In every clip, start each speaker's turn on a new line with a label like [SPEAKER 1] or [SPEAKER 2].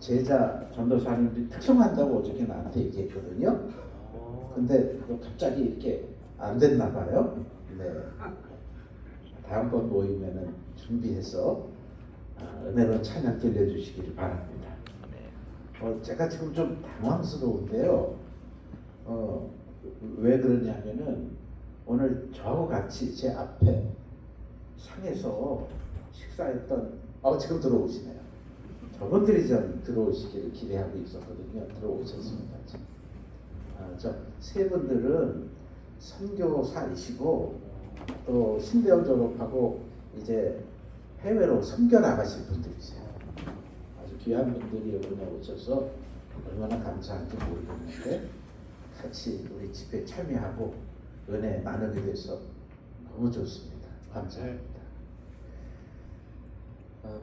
[SPEAKER 1] 제자 전도사님들이 특성한다고 어저께 나한테 얘기했거든요. 근데 갑자기 이렇게 안 됐나 봐요. 네. 다음번 모임에는 준비해서 은혜로 찬양 들려주시기를 바랍니다. 제가 지금 좀 당황스러운데요. 왜 그러냐면은 오늘 저하고 같이 제 앞에 상에서 식사했던 지금 들어오시네요. 저분들이 좀 들어오시기를 기대하고 있었거든요. 들어오셨습니다. 저 세 분들은 선교사이시고 또 신대원 졸업하고 이제 해외로 선교 나가실 분들이세요. 아주 귀한 분들이 이번에 오셔서 얼마나 감사한지 모르겠는데 같이 우리 집회에 참여하고 은혜 나누게 돼서 너무 좋습니다. 감사합니다.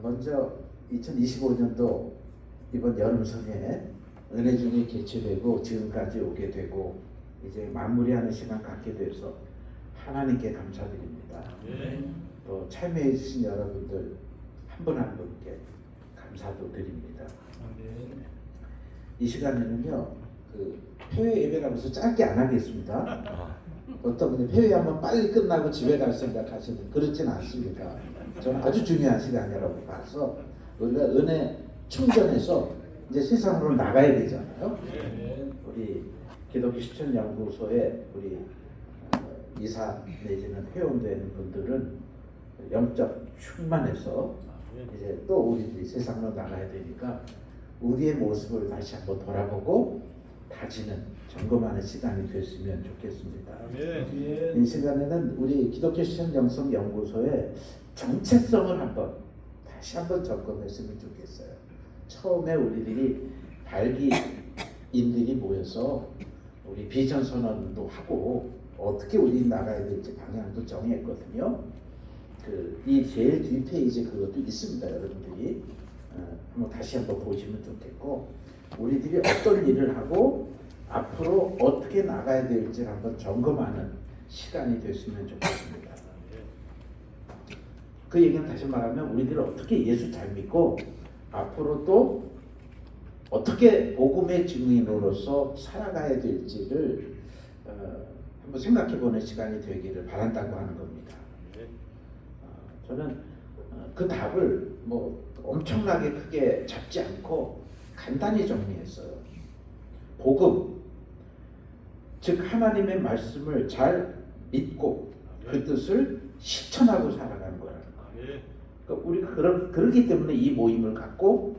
[SPEAKER 1] 먼저 2025년도 이번 여름 성회에 은혜 중에 개최되고 지금까지 오게 되고 이제 마무리하는 시간 갖게 돼서 하나님께 감사드립니다. 또 참여해 주신 여러분들 한 분 한 분께 감사도 드립니다. 이 시간에는요 그 폐회 예배라면서 짧게 안 하겠습니다. 어떤 분이 폐회 한번 빨리 끝나고 집에 갈 생각하시는 그렇진 않습니다. 저는 아주 중요한 시간이라고 봐서 우리가 은혜 충전해서 이제 세상으로 나가야 되잖아요. 우리 기독교 실천연구소에 우리 이사 내지는 회원되는 분들은 영적 충만해서 이제 또 우리들이 세상으로 나가야 되니까 우리의 모습을 다시 한번 돌아보고 다지는 점검하는 시간이 됐으면 좋겠습니다. 이 시간에는 우리 기독교 실천영성연구소의 정체성을 다시 한번 점검했으면 좋겠어요. 처음에 우리들이 발기인들이 모여서 우리 비전 선언도 하고 어떻게 우리 나가야 될지 방향도 정했거든요. 이 제일 뒷페이지에 그것도 있습니다. 여러분들이 한번 다시 한번 보시면 좋겠고 우리들이 어떤 일을 하고 앞으로 어떻게 나가야 될지 한번 점검하는 시간이 됐으면 좋겠습니다. 그 얘기는 다시 말하면 우리들이 어떻게 예수 잘 믿고 앞으로 또 어떻게 복음의 증인으로서 살아가야 될지를 한번 생각해보는 시간이 되기를 바란다고 하는 겁니다. 저는 그 답을 뭐 엄청나게 크게 잡지 않고 간단히 정리했어요. 복음, 즉 하나님의 말씀을 잘 믿고 그 뜻을 실천하고 살아가는 거라는 거예요. 그러니까 우리가 그렇기 때문에 이 모임을 갖고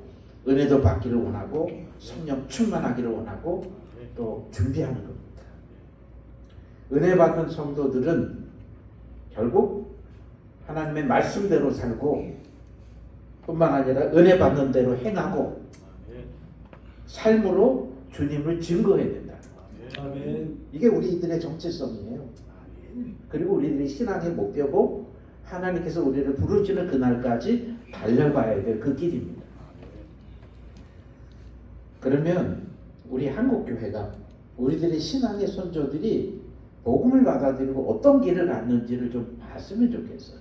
[SPEAKER 1] 은혜도 받기를 원하고 성령 충만하기를 원하고 또 준비하는 겁니다. 은혜 받은 성도들은 결국 하나님의 말씀대로 살고 뿐만 아니라 은혜 받는 대로 행하고 삶으로 주님을 증거해야 된다는 거예요. 이게 우리들의 정체성이에요. 그리고 우리들의 신앙의 목표고 하나님께서 우리를 부르시는 그날까지 달려가야 될 그 길입니다. 그러면 우리 한국교회가 우리들의 신앙의 선조들이 복음을 받아들이고 어떤 길을 갔는지를 좀 봤으면 좋겠어요.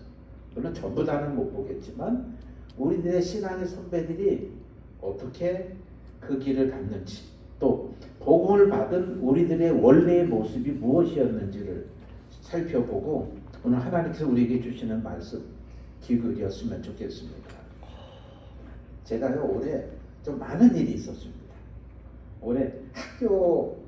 [SPEAKER 1] 물론 전부 다는 못 보겠지만 우리들의 신앙의 선배들이 어떻게 그 길을 갔는지 또 복음을 받은 우리들의 원래의 모습이 무엇이었는지를 살펴보고 오늘 하나님께서 우리에게 주시는 말씀 기울였으면 좋겠습니다. 제가요 올해 좀 많은 일이 있었습니다. 올해 학교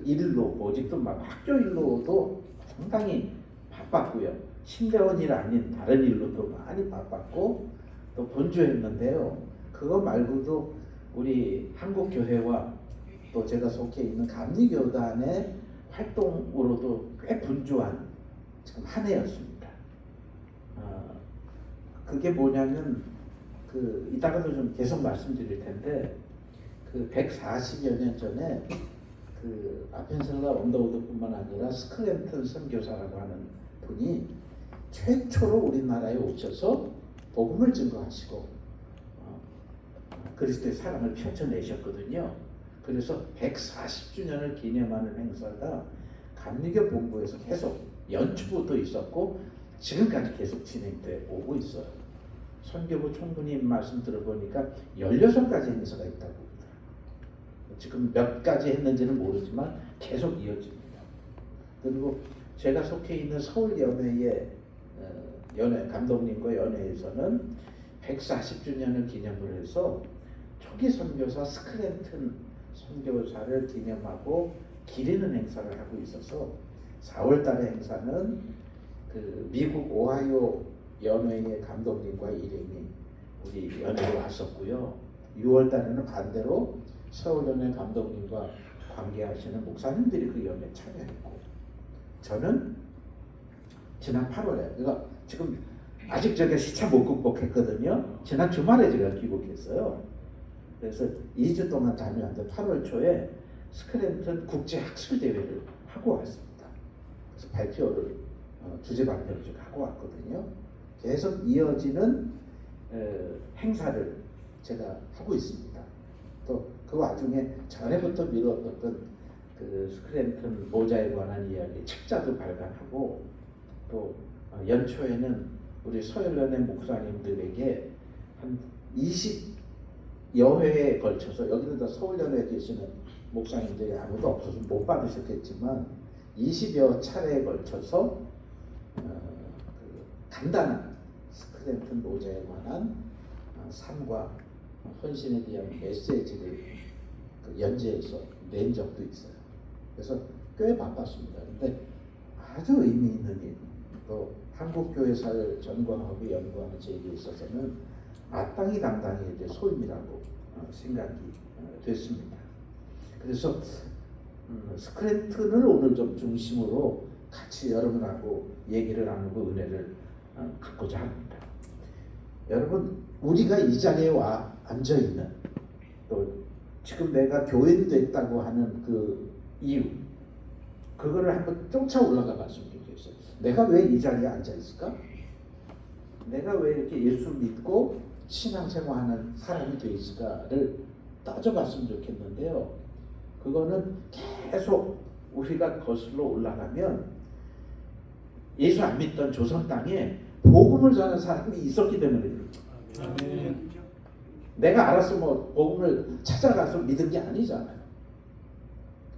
[SPEAKER 1] 일로 모집도 막 학교 일로도 상당히 바빴고요. 신대원 일 아닌 다른 일로도 많이 바빴고 또 분주했는데요. 그거 말고도 우리 한국교회와 또 제가 속해 있는 감리교단의 활동으로도 꽤 분주한 지금 한 해였습니다. 그게 뭐냐면 이따가도 좀 계속 말씀드릴 텐데 140여 년 전에 아펜셀러 언더우드뿐만 아니라 스클랜턴 선교사라고 하는 분이 최초로 우리나라에 오셔서 복음을 증거하시고 그리스도의 사랑을 펼쳐내셨거든요. 그래서 140주년을 기념하는 행사가 감리교 본부에서 계속 연초부터 있었고 지금까지 계속 진행돼 오고 있어요. 선교부 총무님 말씀 들어보니까 16가지 행사가 있다고 합니다. 지금 몇 가지 했는지는 모르지만 계속 이어집니다. 그리고 제가 속해 있는 서울연회의 연회 감독님과 연회에서는 140주년을 기념을 해서 초기 선교사 스크랜튼 선교사를 기념하고 기리는 행사를 하고 있어서 4월달의 행사는 그 미국 오하이오 연회의 감독님과 일행이 우리 연회로 왔었고요. 6월달에는 반대로 서울연회 감독님과 관계하시는 목사님들이 그 연회에 참여했고, 저는 지난 8월에, 그러니까 지금 아직 제가 시차 못 극복했거든요. 지난 주말에 제가 귀국했어요. 그래서 2주 동안 다녀왔는데 8월 초에 스크랜턴 국제학술대회를 하고 왔습니다. 그래서 발표를 주제 발표를 좀 하고 왔거든요. 계속 이어지는 행사를 제가 하고 있습니다. 또 그 와중에 전에부터 미뤄뒀던 그 스크랜턴 모자에 관한 이야기 책자도 발간하고, 또 연초에는 우리 서울연회 목사님들에게 한 20여 회에 걸쳐서, 여기는 다 서울연회에 계시는 목사님들이 아무도 없어서 못 받으셨겠지만 20여 차례에 걸쳐서 간단한 스크랜턴 모자에 관한 삶과 헌신에 대한 메시지를 연재해서 낸 적도 있어요. 그래서 꽤 바빴습니다. 근데 아주 의미 있는 일, 또 한국교회사를 전광하고 연구하는 제게 있어서는 마땅히 감당해야 될 소임이라고 생각이 됐습니다. 그래서 스크랜턴을 오늘 좀 중심으로 같이 여러분하고 얘기를 나누고 은혜를 갖고자 합니다. 여러분, 우리가 이 자리에 와 앉아 있는, 또 지금 내가 교인 됐다고 하는 그 이유, 그거를 한번 쫓아 올라가 봤으면 좋겠어요. 내가 왜 이 자리에 앉아 있을까? 내가 왜 이렇게 예수 믿고 신앙생활하는 사람이 돼 있을까를 따져봤으면 좋겠는데요. 그거는 계속 우리가 거슬러 올라가면 예수 안 믿던 조선 땅에 복음을 전하는 사람이 있었기 때문입니다. 내가 알아서 뭐 복음을 찾아가서 믿은 게 아니잖아요.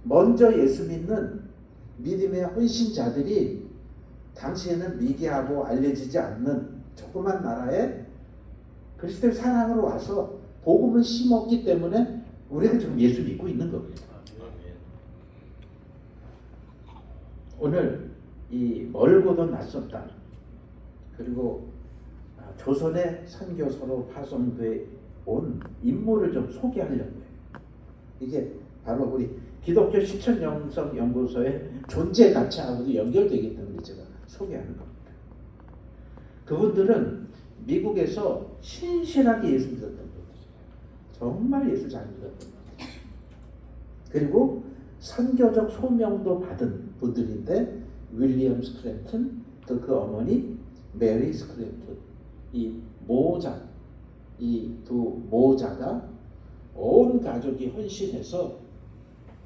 [SPEAKER 1] 먼저 예수 믿는 믿음의 헌신자들이 당시에는 미개하고 알려지지 않는 조그만 나라에 그리스도의 사랑으로 와서 복음을 심었기 때문에 우리가 지금 예수 믿고 있는 겁니다. 오늘 이 멀고도 낯선 땅, 그리고 조선의 선교사로 파송돼 온 인물을 좀 소개하려고 해요. 이게 바로 우리 기독교 시천영성연구소의 존재 가치하고도 연결되기 때문에 제가 소개하는 겁니다. 그분들은 미국에서 신실하게 예수 믿었던 분들이에요. 정말 예수 잘 믿었던 분들. 그리고 선교적 소명도 받은 분들인데, 윌리엄 스크랜턴, 또 그 어머니 메리 스크랜턴, 이 모자, 이 두 모자가 온 가족이 헌신해서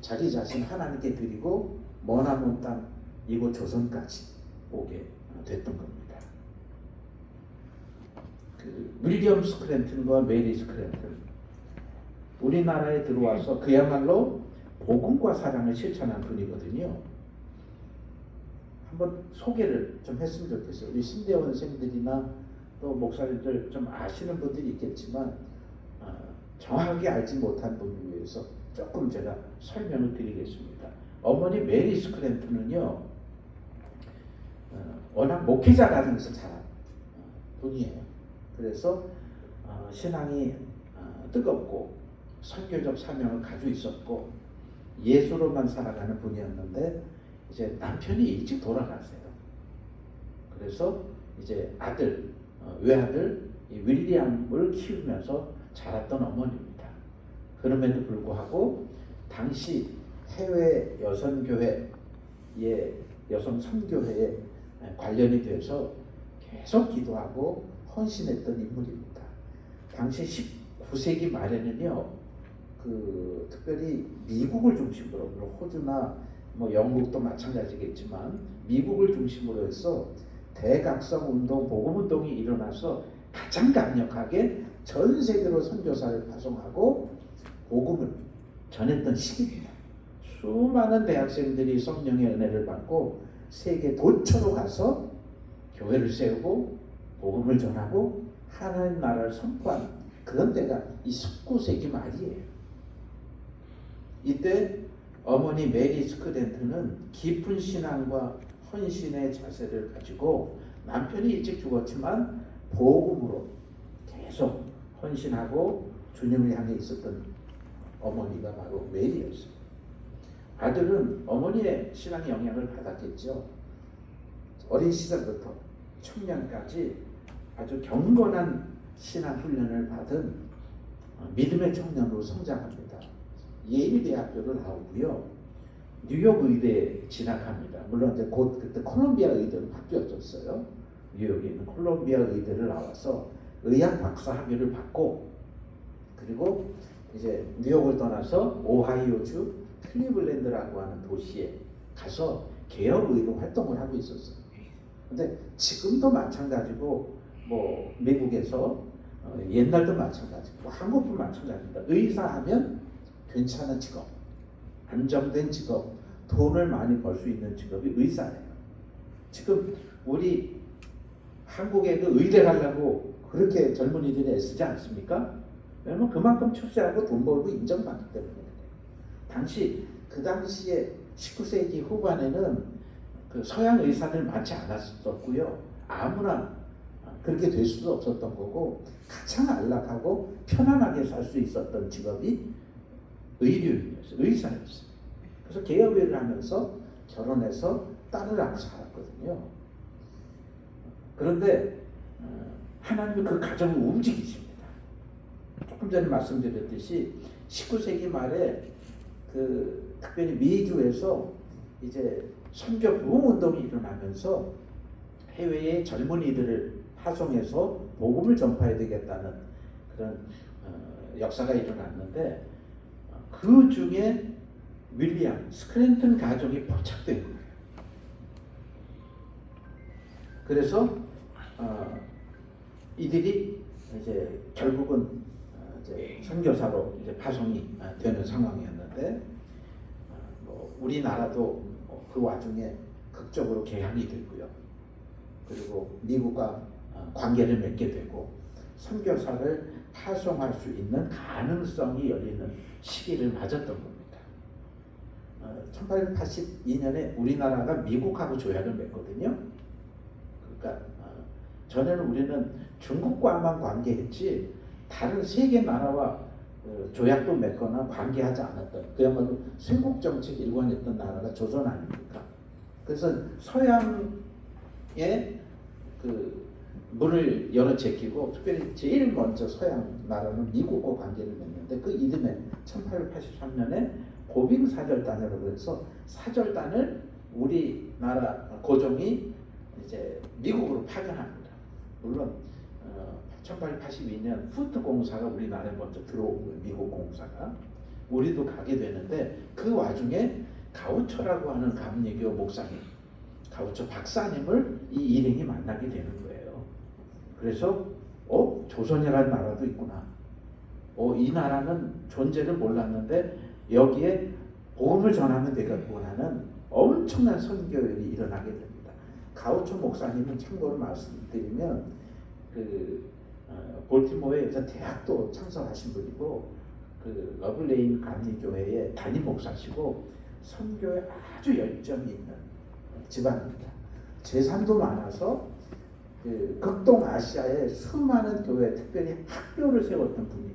[SPEAKER 1] 자기 자신 하나님께 드리고 머나먼 땅 이곳 조선까지 오게 됐던 겁니다. 그 윌리엄 스크랜턴과 메리 스크랜턴, 우리나라에 들어와서 그야말로 복음과 사랑을 실천한 분이거든요. 한번 소개를 좀 했으면 좋겠어요. 우리 신대원생들이나 또 목사님들 좀 아시는 분들이 있겠지만 정확하게 알지 못한 분을 위해서 조금 제가 설명을 드리겠습니다. 어머니 메리 스크랜턴은요, 워낙 목회자 가정에서 자란 분이에요. 그래서 신앙이 뜨겁고 선교적 사명을 가지고 있었고 예수로만 살아가는 분이었는데, 이제 남편이 일찍 돌아가세요. 그래서 이제 아들, 외아들 윌리엄을 키우면서 자랐던 어머니입니다. 그럼에도 불구하고 당시 해외 여성교회의 여성 선교회에 관련이 돼서 계속 기도하고 헌신했던 인물입니다. 당시 19세기 말에는요, 그 특별히 미국을 중심으로, 호주나 뭐 영국도 마찬가지겠지만 미국을 중심으로 해서 대각성 운동, 복음 운동이 일어나서 가장 강력하게 전 세계로 선교사를 파송하고 복음을 전했던 시기입니다. 수많은 대학생들이 성령의 은혜를 받고 세계 도처로 가서 교회를 세우고 복음을 전하고 하나님 나라를 선포하는 그런 때가 이 19세기 말이에요. 이때 어머니 메리 스크랜턴은 깊은 신앙과 헌신의 자세를 가지고 남편이 일찍 죽었지만 복음으로 계속 헌신하고 주님을 향해 있었던 어머니가 바로 메리였어요. 아들은 어머니의 신앙의 영향을 받았겠죠. 어린 시절부터 청년까지 아주 경건한 신앙 훈련을 받은 믿음의 청년으로 성장합니다. 예일 대학교를 나오고요. 뉴욕 의대에 진학합니다. 물론 이제 곧 그때 콜롬비아 의대로 바뀌어졌어요. 뉴욕에 있는 콜롬비아 의대를 나와서 의학 박사 학위를 받고 그리고 이제 뉴욕을 떠나서 오하이오주 클리블랜드라고 하는 도시에 가서 개혁의로 활동을 하고 있었어요. 근데 지금도 마찬가지고 뭐 미국에서 옛날도 마찬가지고 한국도 마찬가지입니다. 의사하면 괜찮은 직업, 안정된 직업, 돈을 많이 벌 수 있는 직업이 의사예요. 지금 우리 한국에도 의대 가려고 그렇게 젊은이들이 애쓰지 않습니까? 왜냐면 그만큼 출세하고 돈 벌고 인정받기 때문에. 당시 그 당시에 19세기 후반에는 그 서양 의사들 많지 않았었고요. 아무나 그렇게 될 수도 없었던 거고 가장 안락하고 편안하게 살 수 있었던 직업이 의료인이었어요. 의사였어요. 그래서 개업일을 하면서 결혼해서 딸을 낳고 살았거든요. 그런데 하나님이 그 가정을 움직이십니다. 조금 전에 말씀드렸듯이 19세기 말에 그 특별히 미주에서 이제 선교 부흥 운동이 일어나면서 해외의 젊은이들을 파송해서 복음을 전파해야 되겠다는 그런 역사가 일어났는데 그 중에 윌리엄 스크랜턴 가족이 포착된 거예요. 그래서 이들이 이제 결국은 이제 선교사로 이제 파송이 되는 상황이었는데 뭐 우리나라도 그 와중에 극적으로 개항이 되고요. 그리고 미국과 관계를 맺게 되고 선교사를 파송할 수 있는 가능성이 열리는 시기를 맞았던 겁니다. 1882년에 우리나라가 미국하고 조약을 맺거든요. 그러니까 전에는 우리는 중국과만 관계했지 다른 세계 나라와 조약도 맺거나 관계하지 않았던 그야말로 쇄국 정책 일관했던 나라가 조선 아닙니까? 그래서 서양의 그 문을 열어 제끼고 특별히 제일 먼저 서양 나라는 미국과 관계를 맺는데 그 이듬해 1883년에 고빙사절단이라고 해서 사절단을 우리나라 고종이 이제 미국으로 파견합니다. 물론 1882년 푸트 공사가 우리나라에 먼저 들어온 거예요. 미국 공사가. 우리도 가게 되는데 그 와중에 가우처라고 하는 감리교 목사님, 가우처 박사님을 이 일행이 만나게 되는 거예요. 그래서 조선이라는 나라도 있구나. 이 나라는 존재를 몰랐는데 여기에 복음을 전하면 되겠구나는 엄청난 선교열이 일어나게 됩니다. 가우처 목사님은 참고로 말씀드리면 볼티모어에서 대학도 창설하신 분이고 그 러블레인 감리교회의 담임 목사시고 선교에 아주 열정이 있는 집안입니다. 재산도 많아서 그 극동아시아의 수많은 교회, 특별히 학교를 세웠던 분이에요.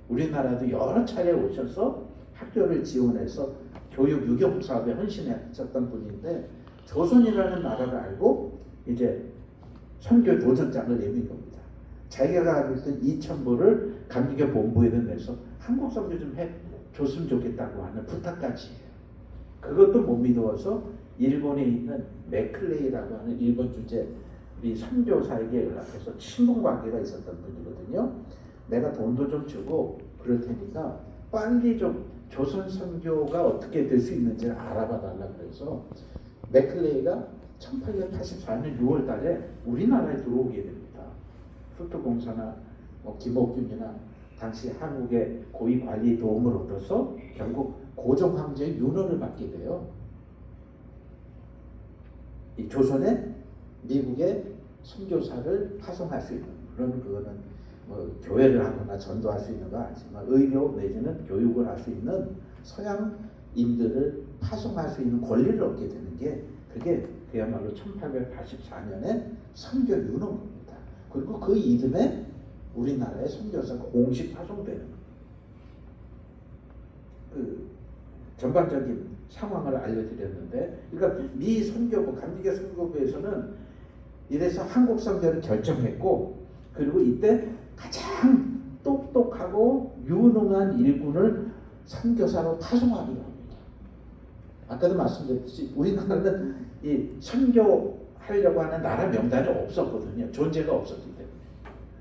[SPEAKER 1] 우리나라도 여러 차례 오셔서 학교를 지원해서 교육 유교 사업에 헌신했었던 분인데 조선이라는 나라를 알고 이제 선교 도전장을 내민 겁니다. 자기가 가지고 있던 2,000부를 감리교 본부에다 내서 한국 선교 좀 해줬으면 좋겠다고 하는 부탁까지 해요. 그것도 못 믿어서 일본에 있는 맥클레이라고 하는 일본 주재 우리 선교사에게 연락해서 친분 관계가 있었던 분이거든요. 내가 돈도 좀 주고 그럴 테니까 빨리 좀 조선 선교가 어떻게 될 수 있는지를 알아봐 달라 그래서 맥클레이가 1884년 6월 달에 우리나라에 들어오게 됩니다. 수트공사나 뭐 김옥균이나 당시 한국의 고위 관리 도움을 얻어서 결국 고종 황제의 윤허를 받게 돼요. 이 조선에 미국의 선교사를 파송할 수 있는, 물론 그거는 뭐 교회를 하거나 전도할 수 있는 거 아니지만 의료 내지는 교육을 할 수 있는 서양인들을 파송할 수 있는 권리를 얻게 되는 게, 그게 그야말로 1884년에 선교 윤허입니다. 그리고 그 이듬해 우리나라의 선교사가 공식 파송되는 그 전반적인 상황을 알려드렸는데, 그러니까 미 선교부, 감리교 선교부에서는 이래서 한국 선교를 결정했고, 그리고 이때 가장 똑똑하고 유능한 일꾼을 선교사로 파송하기로 합니다. 아까도 말씀드렸듯이 우리나라는 이 선교하려고 하는 나라 명단이 없었거든요. 존재가 없었기 때문에.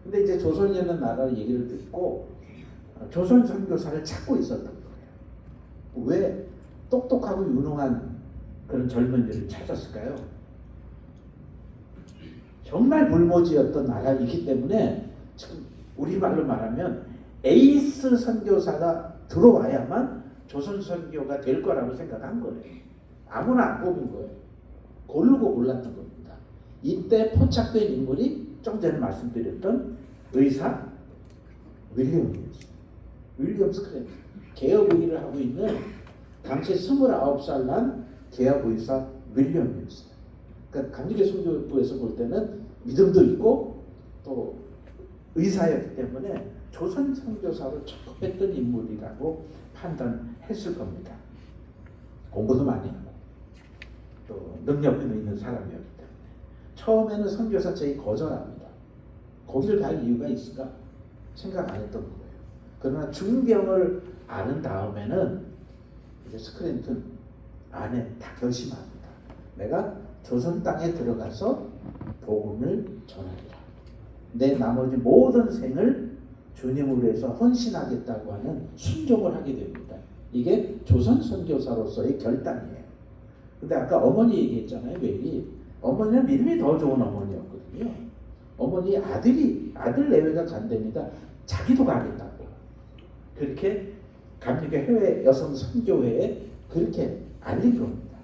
[SPEAKER 1] 근데 이제 조선이라는 나라 얘기를 듣고 조선 선교사를 찾고 있었던 거예요. 왜 똑똑하고 유능한 그런 젊은이를 찾았을까요? 정말 불모지였던 나라이기 때문에, 지금 우리말로 말하면 에이스 선교사가 들어와야만 조선 선교가 될 거라고 생각한 거예요. 아무나 안 뽑은 거예요. 고르고 골랐던 겁니다. 이때 포착된 인물이 좀 전에 말씀드렸던 의사 윌리엄 스크랩, 개혁의를 하고 있는 당시 29살 난 개혁의사 윌리엄이었어요. 그러니까 감리교 선교부에서 볼 때는 믿음도 있고 또 의사였기 때문에 조선 선교사로 적합했던 인물이라고 판단했을 겁니다. 공부도 많이 하고 또 능력도 있는 사람이었기 때문에 처음에는 선교사 제의 거절합니다. 거기를 갈 이유가 있을까 생각 안 했던 거예요. 그러나 중병을 앓은 다음에는 이제 스크랜튼 안에 다 결심합니다. 내가 조선 땅에 들어가서 복음을 전하리라. 내 나머지 모든 생을 주님을 위해서 헌신하겠다고 하는 순종을 하게 됩니다. 이게 조선 선교사로서의 결단이에요. 근데 아까 어머니 얘기했잖아요. 왜 어머니는 믿음이 더 좋은 어머니였거든요. 어머니 아들 내외가 간답니다. 자기도 가겠다고. 그렇게 감리교 해외 여성 선교회에 그렇게 알린 겁니다.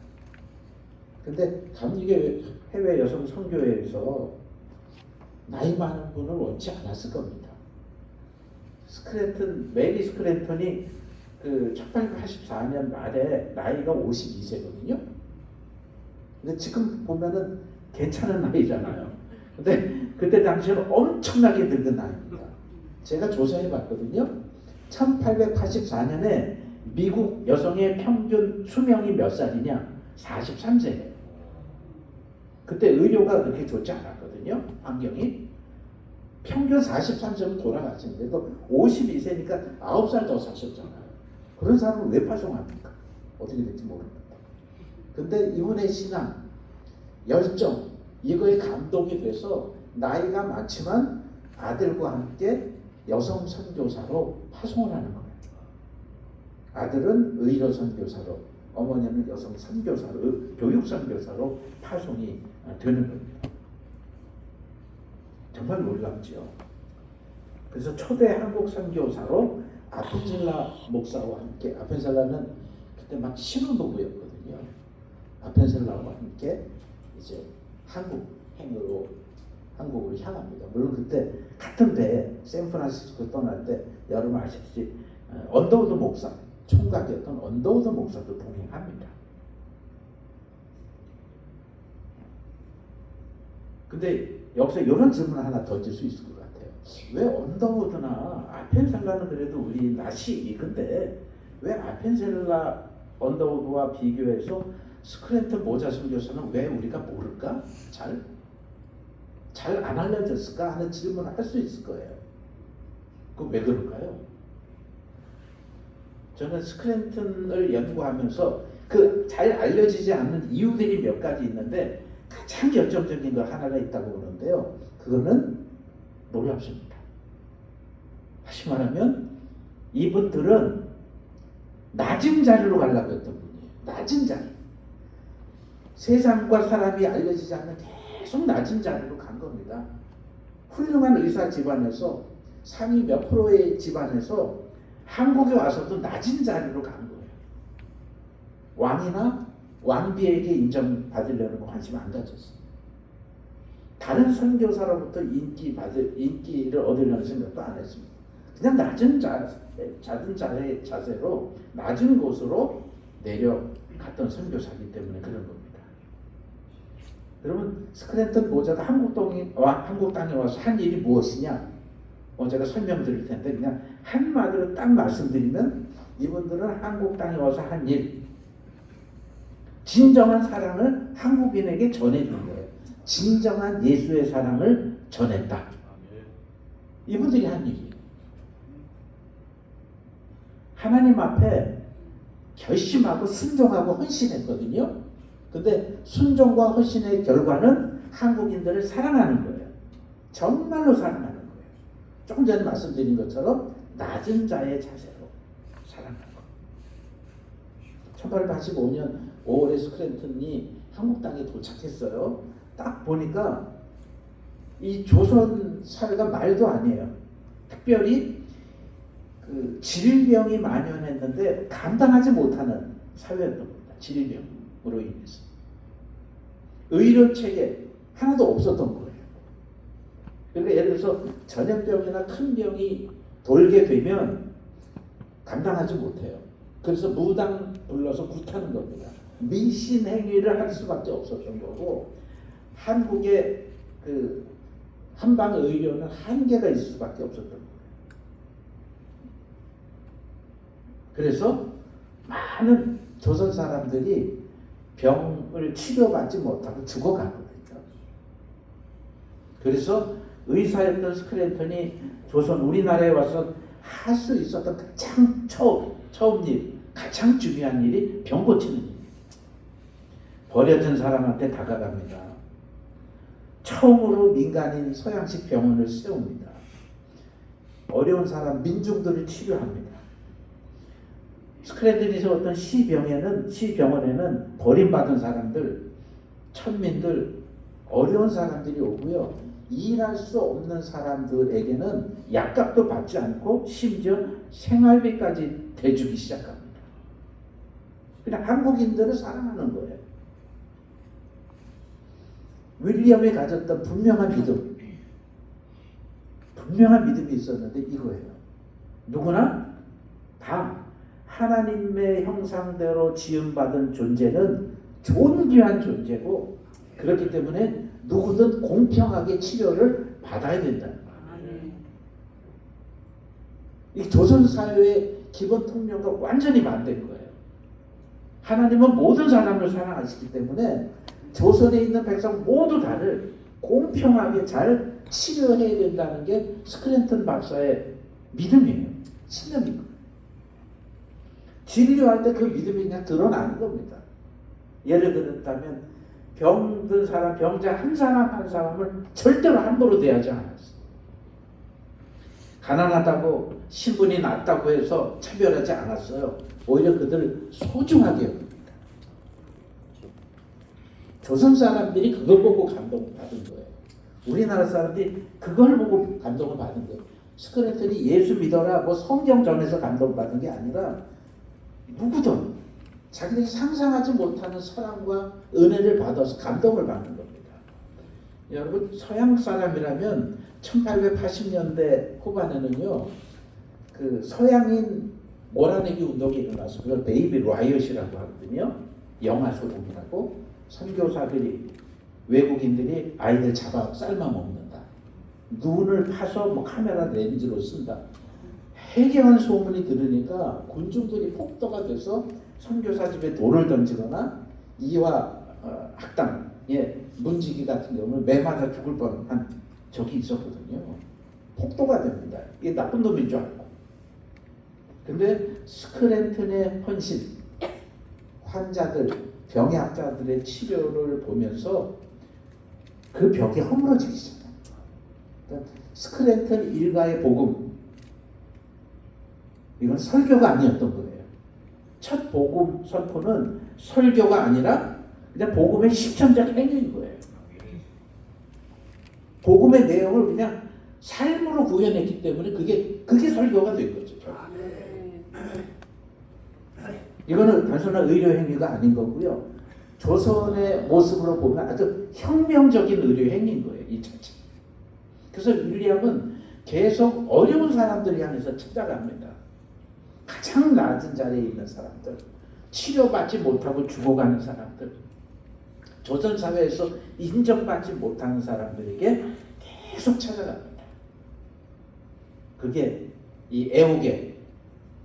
[SPEAKER 1] 근데 감리교 해외 여성 선교회에서 나이 많은 분을 원치 않았을 겁니다. 메리 스크랜턴이 그 1884년 말에 나이가 52세거든요. 근데 지금 보면은 괜찮은 나이잖아요. 근데 그때 당시에는 엄청나게 늙은 나이입니다. 제가 조사해 봤거든요. 1884년에 미국 여성의 평균 수명이 몇 살이냐? 43세예요. 그때 의료가 그렇게 좋지 않았거든요. 환경이. 평균 43세면 돌아가시는데 또 52세니까 9살 더 사셨잖아요. 그런 사람을 왜 파송합니까? 어떻게 될지 모릅니다. 근데 이분의 신앙, 열정, 이거에 감동이 돼서 나이가 많지만 아들과 함께 여성 선교사로 파송을 하는 거예요. 아들은 의료 선교사로, 어머니는 여성 선교사로, 교육 선교사로 파송이 되는 겁니다. 정말 놀랍죠. 그래서 초대 한국 선교사로 아펜셀라 목사와 함께, 아펜셀라는 그때 막 신혼부부였거든요. 아펜셀라와 함께 이제 한국으로 향합니다. 물론 그때 같은 배에 샌프란시스코 떠날 때 여러분 아시듯이 언더우드 목사, 총각이었던 언더우드 목사도 동행합니다. 근데 여기서 이런 질문을 하나 던질 수 있을 것 같아요. 왜 언더우드나 아펜셀라는 그래도 우리 낯이 익은데 왜 아펜셀라 언더우드와 비교해서 스크랜턴 모자 선교사는 왜 우리가 모를까? 잘 안 알려졌을까 하는 질문을 할 수 있을 거예요. 그 왜 그럴까요? 저는 스크랜턴을 연구하면서 그 잘 알려지지 않는 이유들이 몇 가지 있는데 가장 결정적인 거 하나가 있다고 보는데요. 그거는 놀랍습니다. 다시 말하면 이분들은 낮은 자리로 가려고 했던 분이에요. 낮은 자리. 세상과 사람이 알려지지 않는 계속 낮은 자리로 간 겁니다. 훌륭한 의사 집안에서 상위 몇 프로의 집안에서 한국에 와서도 낮은 자리로 간 거예요. 왕이나 왕비에게 인정받으려는 거 관심 안 가졌어요. 다른 선교사로부터 인기를 얻으려는 생각도 안 했습니다. 그냥 낮은 자세로 낮은 곳으로 내려갔던 선교사이기 때문에 그런 겁니다. 여러분, 스크랜턴 모자가 한국 땅에 와서 한 일이 무엇이냐? 제가 설명드릴 텐데 그냥 한마디로 딱 말씀드리면 이분들은 한국 땅에 와서 한 일, 진정한 사랑을 한국인에게 전해준 거예요. 진정한 예수의 사랑을 전했다. 이분들이 한 일이에요. 하나님 앞에 결심하고 순종하고 헌신했거든요. 근데 순종과 헌신의 결과는 한국인들을 사랑하는 거예요. 정말로 사랑하는 거예요. 조금 전에 말씀드린 것처럼 낮은 자의 자세로 사랑하는 거예요. 1885년 5월에 스크랜턴이 한국 땅에 도착했어요. 딱 보니까 이 조선 사회가 말도 아니에요. 특별히 그 질병이 만연했는데 감당하지 못하는 사회였던 겁니다. 질병으로 인해서. 의료 체계 하나도 없었던 거예요. 그러니까 예를 들어서 전염병이나 큰 병이 돌게 되면 감당하지 못해요. 그래서 무당 불러서 굿하는 겁니다. 미신 행위를 할 수밖에 없었던 거고, 한국의 그 한방 의료는 한계가 있을 수밖에 없었던 거예요. 그래서 많은 조선 사람들이 병을 치료받지 못하고 죽어가거든요. 그래서 의사였던 스크랜턴이 조선 우리나라에 와서 할 수 있었던 가장 처음 일, 가장 중요한 일이 병 고치는 일이에요. 버려진 사람한테 다가갑니다. 처음으로 민간인 서양식 병원을 세웁니다. 어려운 사람, 민중들을 치료합니다. 스크랜턴이 세웠던 시병원에는 버림받은 사람들, 천민들, 어려운 사람들이 오고요. 일할 수 없는 사람들에게는 약값도 받지 않고 심지어 생활비까지 대주기 시작합니다. 그냥 한국인들을 사랑하는 거예요. 윌리엄이 가졌던 분명한 믿음이 있었는데 이거예요. 누구나 다 하나님의 형상대로 지음받은 존재는 존귀한 존재고, 그렇기 때문에 누구든 공평하게 치료를 받아야 된다는 거예요. 이 조선 사회의 기본 통념과 완전히 반대인 거예요. 하나님은 모든 사람을 사랑하시기 때문에 조선에 있는 백성 모두 다를 공평하게 잘 치료해야 된다는 게 스크랜턴 박사의 믿음이에요. 신념인 거예요. 진료할 때 그 믿음이 그냥 드러나는 겁니다. 예를 들었다면 병든 사람, 병자 한 사람을 절대로 함부로 대하지 않았어요. 가난하다고 신분이 낮다고 해서 차별하지 않았어요. 오히려 그들을 소중하게 여깁니다. 조선 사람들이 그걸 보고 감동받은 거예요. 우리나라 사람들이 그걸 보고 감동을 받은 거예요. 스크랜턴이 예수 믿어라, 뭐 성경 전해서 감동받은 게 아니라 누구든 자기들이 상상하지 못하는 사랑과 은혜를 받아서 감동을 받는 겁니다. 여러분, 서양 사람이라면 1880년대 후반에는요, 그 서양인 몰아내기 운동이 일어나서 그걸 베이비 라이엇이라고 하거든요. 영아 소동이라고. 선교사들이, 외국인들이 아이들 잡아 삶아 먹는다. 눈을 파서 뭐 카메라 렌즈로 쓴다. 해괴한 소문이 들으니까 군중들이 폭도가 돼서 선교사 집에 돌을 던지거나 이화 학당에 문지기 같은 경우는 매 맞아 죽을 뻔한 적이 있었거든요. 폭도가 됩니다. 이게 나쁜 놈인 줄 알고. 근데 스크랜턴의 헌신, 환자들, 병약자들의 치료를 보면서 그 벽이 허물어지기 시작합니다. 그러니까 스크랜턴 일가의 복음, 이건 설교가 아니었던 거예요. 첫 복음 선포는 설교가 아니라 그냥 복음의 실천적 행위인 거예요. 복음의 내용을 그냥 삶으로 구현했기 때문에 그게 설교가 된 거죠. 이거는 단순한 의료 행위가 아닌 거고요. 조선의 모습으로 보면 아주 혁명적인 의료 행위인 거예요. 이 자체. 그래서 윌리엄은 계속 어려운 사람들 향해서 찾아갑니다. 가장 낮은 자리에 있는 사람들, 치료받지 못하고 죽어가는 사람들, 조선 사회에서 인정받지 못하는 사람들에게 계속 찾아갑니다. 그게 이 애옥의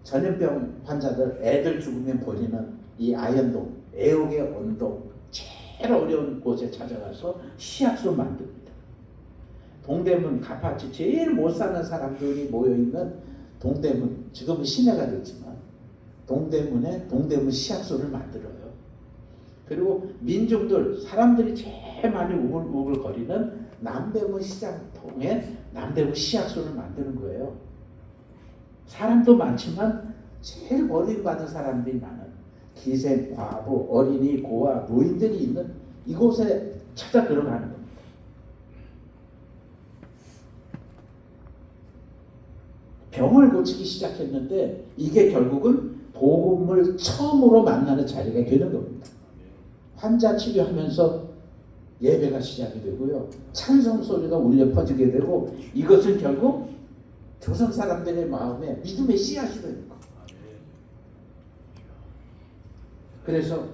[SPEAKER 1] 전염병 환자들, 애들 죽으면 버리는 이 아현동, 애옥의 언동, 제일 어려운 곳에 찾아가서 시약소 만듭니다. 동대문 가파치 제일 못 사는 사람들이 모여있는 동대문, 지금은 시내가 됐지만 동대문에 동대문 시약소를 만들어요. 그리고 민중들, 사람들이 제일 많이 우글우글거리는 남대문 시장통에 남대문 시약소를 만드는 거예요. 사람도 많지만 제일 버림받은 사람들이 많은 기생, 과부, 어린이, 고아, 노인들이 있는 이곳에 찾아 들어가는 겁니다. 병을 고치기 시작했는데 이게 결국은 복음을 처음으로 만나는 자리가 되는 겁니다. 환자 치료하면서 예배가 시작이 되고요. 찬송 소리가 울려 퍼지게 되고 이것은 결국 조선 사람들의 마음에 믿음의 씨앗이 되는 거예요. 그래서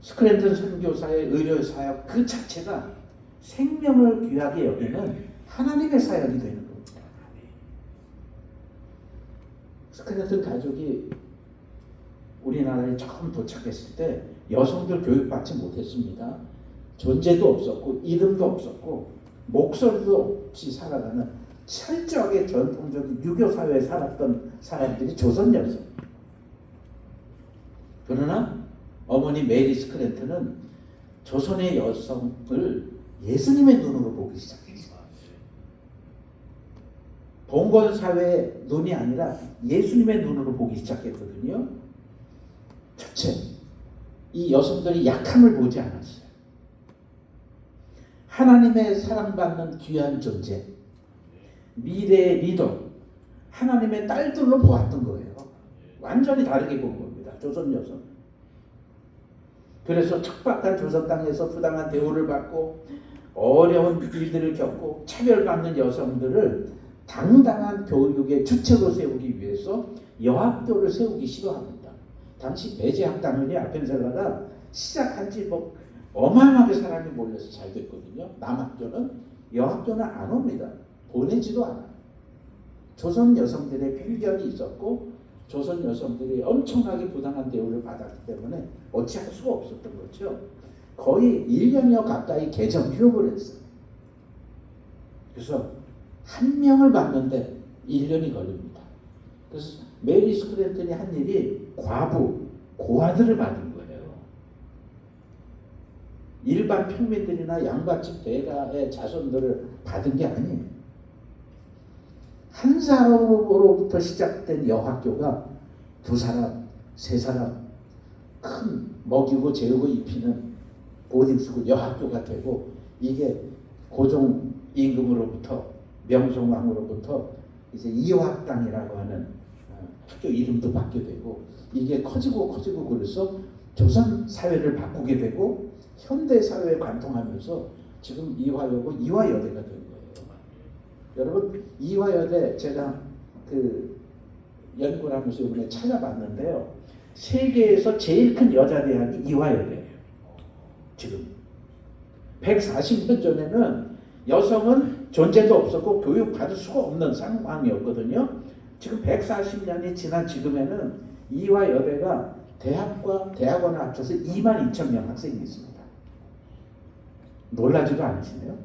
[SPEAKER 1] 스크랜턴 선교사의 의료 사역 그 자체가 생명을 귀하게 여기는 하나님의 사역이 되는 겁니다. 스크랜턴 가족이 우리나라에 처음 도착했을 때 여성들 교육받지 못했습니다. 존재도 없었고 이름도 없었고 목소리도 없이 살아가는 철저하게 전통적인 유교 사회에 살았던 사람들이 조선 여성. 그러나 어머니 메리 스크랜턴은 조선의 여성을 예수님의 눈으로 보기 시작했어요. 봉건 사회의 눈이 아니라 예수님의 눈으로 보기 시작했거든요. 첫째, 이 여성들이 약함을 보지 않았어요. 하나님의 사랑받는 귀한 존재, 미래의 리더, 하나님의 딸들로 보았던 거예요. 완전히 다르게 본 겁니다. 조선 여성. 그래서 척박한 조선 땅에서 부당한 대우를 받고 어려운 일들을 겪고 차별받는 여성들을 당당한 교육의 주체로 세우기 위해서 여학교를 세우기 시도합니다. 당시 배제학당연이 아펜셀라가 시작한 지 어마어마하게 사람이 몰려서 잘 됐거든요. 남학교는 여학교는 안 옵니다. 보내지도 않아요. 조선 여성들의 편견이 있었고 조선 여성들이 엄청나게 부당한 대우를 받았기 때문에 어찌할 수가 없었던 거죠. 거의 1년여 가까이 개정 휴업을 했어요. 그래서 한 명을 받는데 1년이 걸립니다. 그래서 메리 스크랜턴이 한 일이 과부, 고아들을 받은 거예요. 일반 평민들이나 양반집 대가의 자손들을 받은 게 아니에요. 한 사람으로부터 시작된 여학교가 두 사람, 세 사람 큰 먹이고 재우고 입히는 보딩스쿨 여학교가 되고 이게 고종 임금으로부터 명종왕으로부터 이제 이화학당이라고 하는 학교 이름도 받게 되고 이게 커지고 그래서 조선 사회를 바꾸게 되고 현대 사회에 관통하면서 지금 이화여고 이화여대가 된 거예요. 여러분 이화여대 제가 그 연구를 하면서 이번에 찾아봤는데요. 세계에서 제일 큰 여자대학이 이화여대예요. 지금 140년 전에는 여성은 존재도 없었고 교육받을 수가 없는 상황이었거든요. 지금 140년이 지난 지금에는 이화여대가 대학과 대학원을 합쳐서 22,000명 학생이 있습니다. 놀라지도 않으시네요.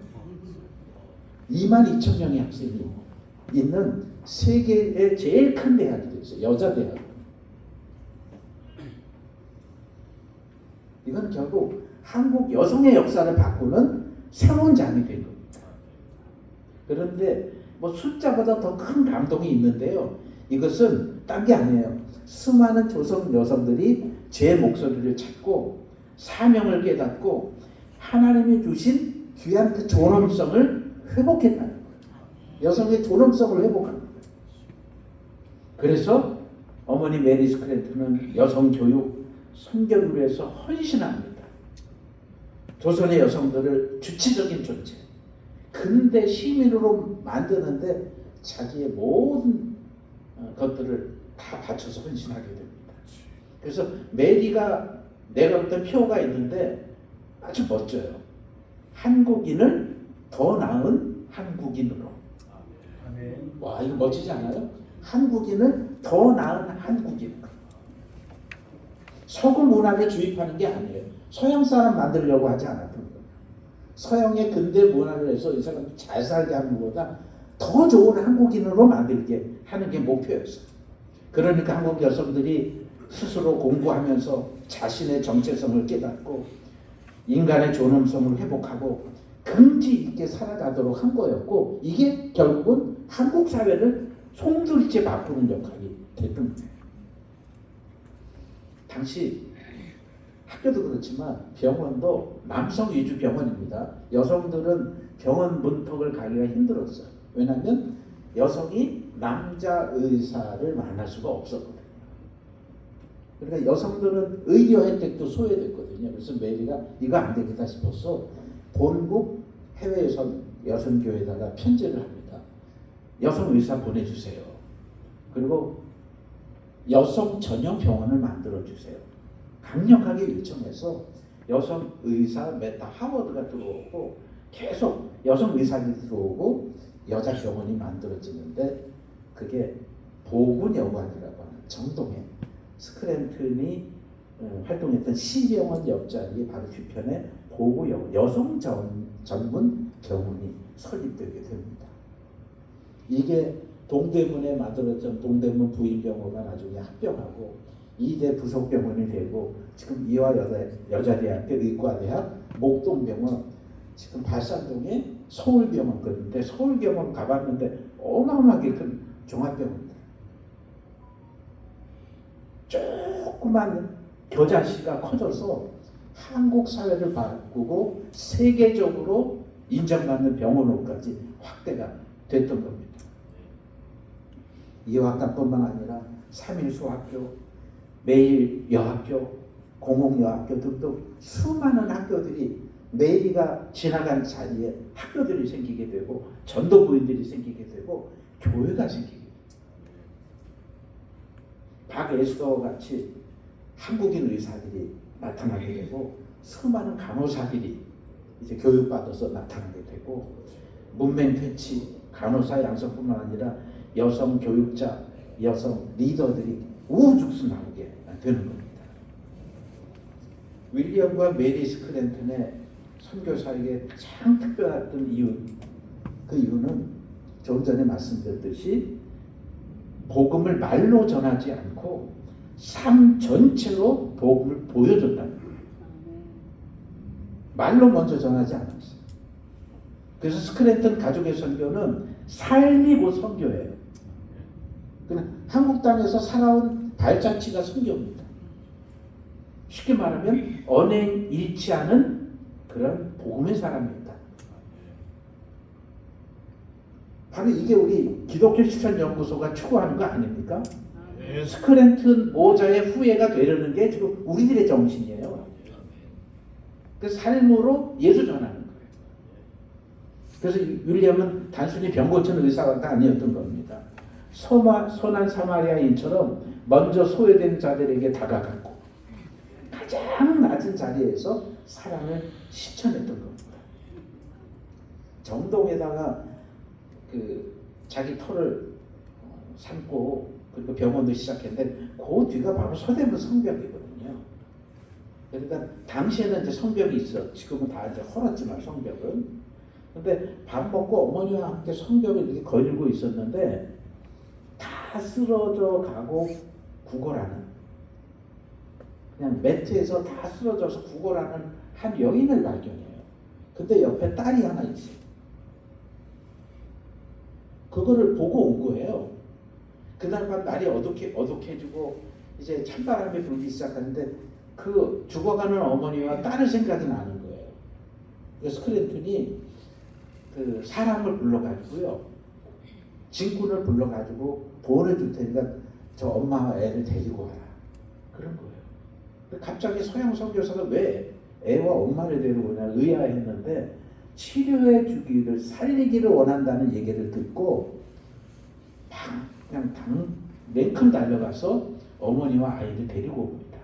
[SPEAKER 1] 22,000명의 학생이 있는 세계의 제일 큰 대학이 됐어요. 여자 대학. 이건 결국 한국 여성의 역사를 바꾸는 새로운 장이 된 겁니다. 그런데 숫자보다 더 큰 감동이 있는데요. 이것은 딴 게 아니에요. 수많은 조선 여성들이 제 목소리를 찾고 사명을 깨닫고 하나님이 주신 귀한 그 존엄성을 회복했다는 거예요. 여성의 존엄성을 회복하는 거예요. 그래서 어머니 메리 스크랜턴은 여성 교육, 선교를 위해서 헌신합니다. 조선의 여성들을 주체적인 존재, 근대 시민으로 만드는데 자기의 모든 것들을 다 바쳐서 헌신하게 됩니다. 그래서 메리가 내렸던 표가 있는데 아주 멋져요. 한국인을 더 나은 한국인으로. 와, 이거 멋지지 않아요? 한국인을 더 나은 한국인으로. 서구 문화를 주입하는 게 아니에요. 서양 사람 만들려고 하지 않았던 거예요. 서양의 근대 문화를 해서 이 사람 잘 살게 하는 것보다 더 좋은 한국인으로 만들게 하는 게 목표였어요. 그러니까 한국 여성들이 스스로 공부하면서 자신의 정체성을 깨닫고 인간의 존엄성을 회복하고 긍지 있게 살아가도록 한 거였고, 이게 결국은 한국 사회를 송두리째 바꾸는 역할이 됐던 거예요. 당시 학교도 그렇지만 병원도 남성 위주 병원입니다. 여성들은 병원 문턱을 가기가 힘들었어요. 왜냐하면 여성이 남자 의사를 만날 수가 없었거든요. 그러니까 여성들은 의료 혜택도 소외됐거든요. 그래서 메리가 이거 안 되겠다 싶어서 본국 해외 여성교회에다가 편지를 합니다. 여성 의사 보내주세요. 그리고 여성 전용 병원을 만들어주세요. 강력하게 요청해서 여성 의사 메타 하워드가 들어오고 계속 여성 의사들이 들어오고 여자 병원이 만들어지는데, 그게 보훈여관이라고 하는 정동에 스크랜턴이 활동했던 시병원 옆자리에 바로 뒤편에 여성 전문 병원이 설립되게 됩니다. 이게 동대문에 만들어진 동대문 부인병원과 나중에 합병하고 2대 부속병원이 되고, 지금 이화 여자대학교 의과대학, 목동병원, 지금 발산동에 서울병원. 그런데 서울병원 가봤는데 어마어마하게 큰 종합병원입니다. 조그만 겨자씨가 커져서 한국 사회를 바꾸고 세계적으로 인정받는 병원으로까지 확대가 됐던 겁니다. 이화학당뿐만 아니라 삼일수학교, 매일여학교, 공홍여학교 등등 수많은 학교들이, 메리가 지나간 자리에 학교들이 생기게 되고 전도부인들이 생기게 되고 교회가 생기게 됩니다. 박에스더와 같이 한국인 의사들이 나타나게 되고 수많은 간호사들이 이제 교육받아서 나타나게 되고, 문맹 퇴치, 간호사 양성뿐만 아니라 여성 교육자, 여성 리더들이 우후죽순 나오게 되는 겁니다. 윌리엄과 메리 스크랜턴의 선교사에게 가장 특별했던 이유, 그 이유는 좀 전에 말씀드렸듯이 복음을 말로 전하지 않고 삶 전체로 복음을 보여줬다는 거예요. 말로 먼저 전하지 않았어요. 그래서 스크랜턴 가족의 선교는 삶이 곧 선교예요. 그냥 한국 땅에서 살아온 발자취가 선교입니다. 쉽게 말하면 언행 일치하는 그런 복음의 사람입니다. 바로 이게 우리 기독교 실천연구소가 추구하는 거 아닙니까? 스크랜턴 모자의 후예가 되려는 게 지금 우리들의 정신이에요. 그 삶으로 예수 전하는 거예요. 그래서 윌리엄은 단순히 병 고치는 의사가 아니었던 겁니다. 선한 사마리아인처럼 먼저 소외된 자들에게 다가갔고 가장 낮은 자리에서 사랑을 실천했던 겁니다. 정동에다가 자기 터를 삼고 그리고 병원도 시작했는데, 그 뒤가 바로 서대문 성벽이거든요. 그러니까 당시에는 이제 성벽이 있어. 지금은 다 이제 헐었지만 성벽은. 근데 밥 먹고 어머니와 함께 성벽을 이렇게 거닐고 있었는데 다 쓰러져 가고 구걸하는, 그냥 매트에서 다 쓰러져서 구걸하는 한 여인을 발견해요. 근데 옆에 딸이 하나 있어요. 그거를 보고 온 거예요. 그날 밤 날이 어둑해지고 이제 찬바람이 불기 시작하는데 그 죽어가는 어머니와 딸을 생각이 나는 거예요. 그래서 스크랜턴이 그 사람을 불러가지고요, 진군을 불러가지고 보호해줄 테니까 저 엄마와 애를 데리고 와라. 그런 거예요. 갑자기 서양 선교사가 왜 애와 엄마를 데리고 오냐 의아했는데 치료해 주기를 살리기를 원한다는 얘기를 듣고 그냥 냉큼 달려가서 어머니와 아이를 데리고 옵니다.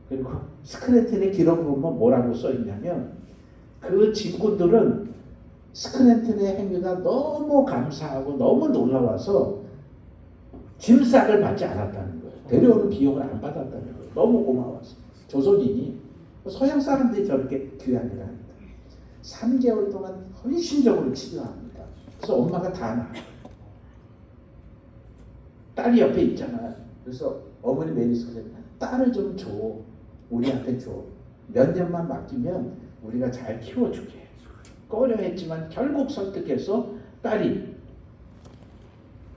[SPEAKER 1] 그리고 스크래튼의 기록을 보면 뭐라고 써있냐면 그 진군들은 스크래튼의 행위가 너무 감사하고 너무 놀라워서 짐싹을 받지 않았다는 거예요. 데려오는 비용을 안 받았다는 거예요. 너무 고마워서. 조선인이 서양 사람들이 저렇게 귀한 일을 합니다. 3개월 동안 헌신적으로 치료합니다. 그래서 엄마가 다 나아요. 딸이 옆에 있잖아. 그래서 어머니 메리스가 딸을 좀 줘. 우리한테 줘. 몇 년만 맡기면 우리가 잘 키워주게. 꺼려했지만 결국 설득해서 딸이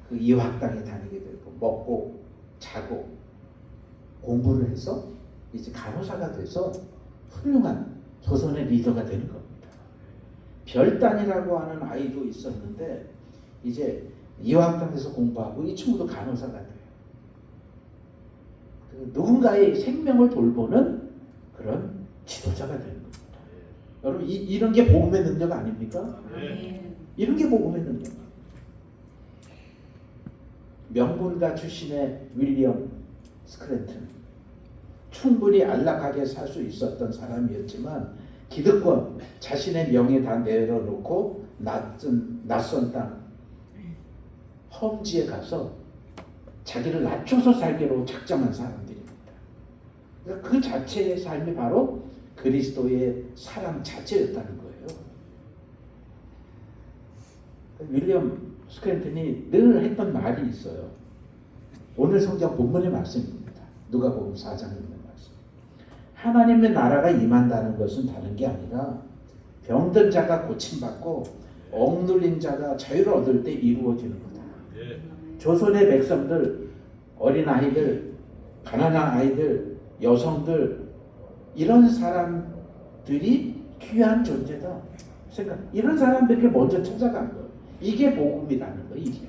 [SPEAKER 1] 그 이화학당에 다니게 되고 먹고 자고 공부를 해서 이제 간호사가 돼서 훌륭한 조선의 리더가 되는 겁니다. 별단이라고 하는 아이도 있었는데 이제 이화학당에서 공부하고 이 친구도 간호사가 돼요. 누군가의 생명을 돌보는 그런 지도자가 되는 겁니다. 여러분 이런 게 복음의 능력 아닙니까? 이런 게 복음의 능력. 명분가 출신의 윌리엄 스크래튼 충분히 안락하게 살 수 있었던 사람이었지만 기득권 자신의 명예 다 내려놓고 낯선 땅 험지에 가서 자기를 낮춰서 살기로 작정한 사람들입니다. 그 자체의 삶이 바로 그리스도의 사랑 자체였다는 거예요. 윌리엄 스크래튼이 늘 했던 말이 있어요. 오늘 성경 본문의 말씀입니다. 누가복음 4장에 있는 말씀. 하나님의 나라가 임한다는 것은 다른 게 아니라 병든 자가 고침받고 억눌린 자가 자유를 얻을 때 이루어지는 거다. 조선의 백성들, 어린아이들, 가난한 아이들, 여성들 이런 사람들이 귀한 존재다. 이런 사람들이 먼저 찾아간 거예요. 이게 복음이라는 거예요. 이게.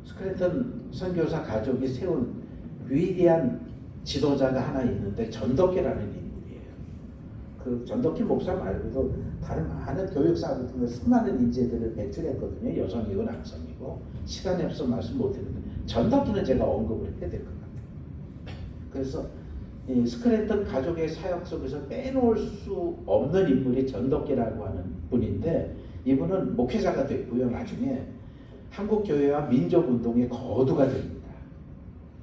[SPEAKER 1] 스크래튼 선교사 가족이 세운 위대한 지도자가 하나 있는데 전덕기라는 인물이에요. 그 전덕기 목사 말고도 다른 많은 교육사부터 수많은 인재들을 배출했거든요. 여성이고 남성이고 시간이 없어 말씀 못했는데 전덕기는 제가 언급을 해야 될 것 같아요. 그래서 이 스크래튼 가족의 사역 속에서 빼놓을 수 없는 인물이 전덕기라고 하는 분인데 이분은 목회자가 됐고요. 나중에 한국교회와 민족운동의 거두가 됩니다.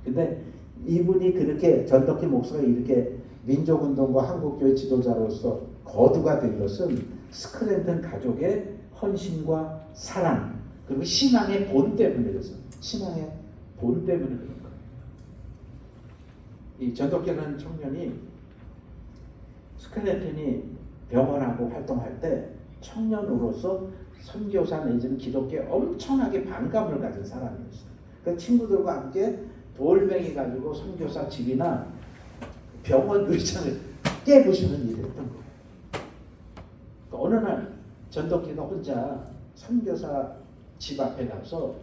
[SPEAKER 1] 근데 이분이 그렇게 전덕기 목사가 이렇게 민족운동과 한국교회 지도자로서 거두가 된 것은 스크래튼 가족의 헌신과 사랑 그리고 신앙의 본 때문에 그래서 신앙의 본 때문에 그런 거예요. 이 전덕기라는 청년이 스크래튼이 병원하고 활동할 때 청년으로서 선교사 내지는 기독교에 엄청나게 반감을 가진 사람이었어요. 그 친구들과 함께 돌멩이 가지고 선교사 집이나 병원 유리창을 깨부시는 일을 했던 거예요. 그러니까 어느 날 전덕기가 혼자 선교사 집 앞에 가서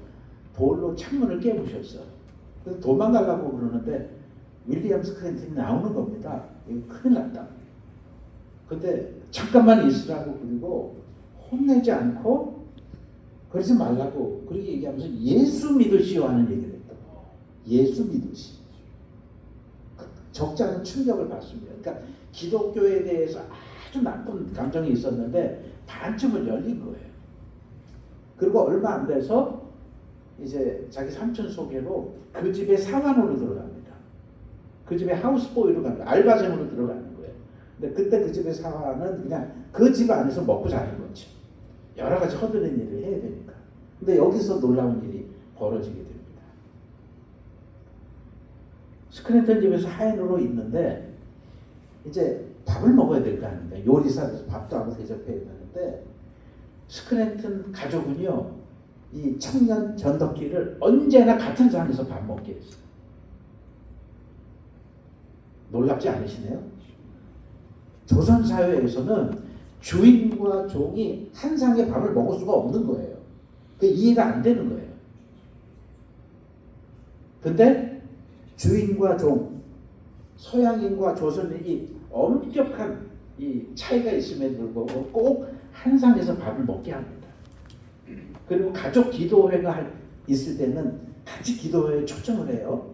[SPEAKER 1] 돌로 창문을 깨부셨어요. 그래서 도망가려고 그러는데 윌리엄 스크래튼이 나오는 겁니다. 이거 큰일 났다. 근데 잠깐만 있으라고 그리고 혼내지 않고 그러지 말라고 그렇게 얘기하면서 예수 믿으시오 하는 얘기를 했다. 예수 믿으시오. 적지 않은 충격을 받습니다. 그러니까 기독교에 대해서 아주 나쁜 감정이 있었는데 반쯤은 열린 거예요. 그리고 얼마 안 돼서 이제 자기 삼촌 소개로 그 집에 사관으로 들어갑니다. 그 집에 하우스보이로 갑니다. 알바생으로 들어가는 거예요. 근데 그때 그 집의 사관은 그냥 그 집 안에서 먹고 자는 거지. 여러 가지 허드렛 일을 해야 되니까. 근데 여기서 놀라운 일이 벌어지게 됩니다. 스크래튼 집에서 하인으로 있는데 이제 밥을 먹어야 될 거 아닙니까? 요리사에서 밥도 하고 대접해야 되는데 스크래튼 가족은요 이 청년 전덕기를 언제나 같은 장에서 밥 먹게 했어요. 놀랍지 않으시네요? 조선 사회에서는 주인과 종이 한 상의 밥을 먹을 수가 없는 거예요. 그 이해가 안 되는 거예요. 근데 주인과 종, 서양인과 조선인이 엄격한 이 차이가 있음에도 불구하고 꼭 한 상에서 밥을 먹게 합니다. 그리고 가족 기도회가 있을 때는 같이 기도회에 초청을 해요.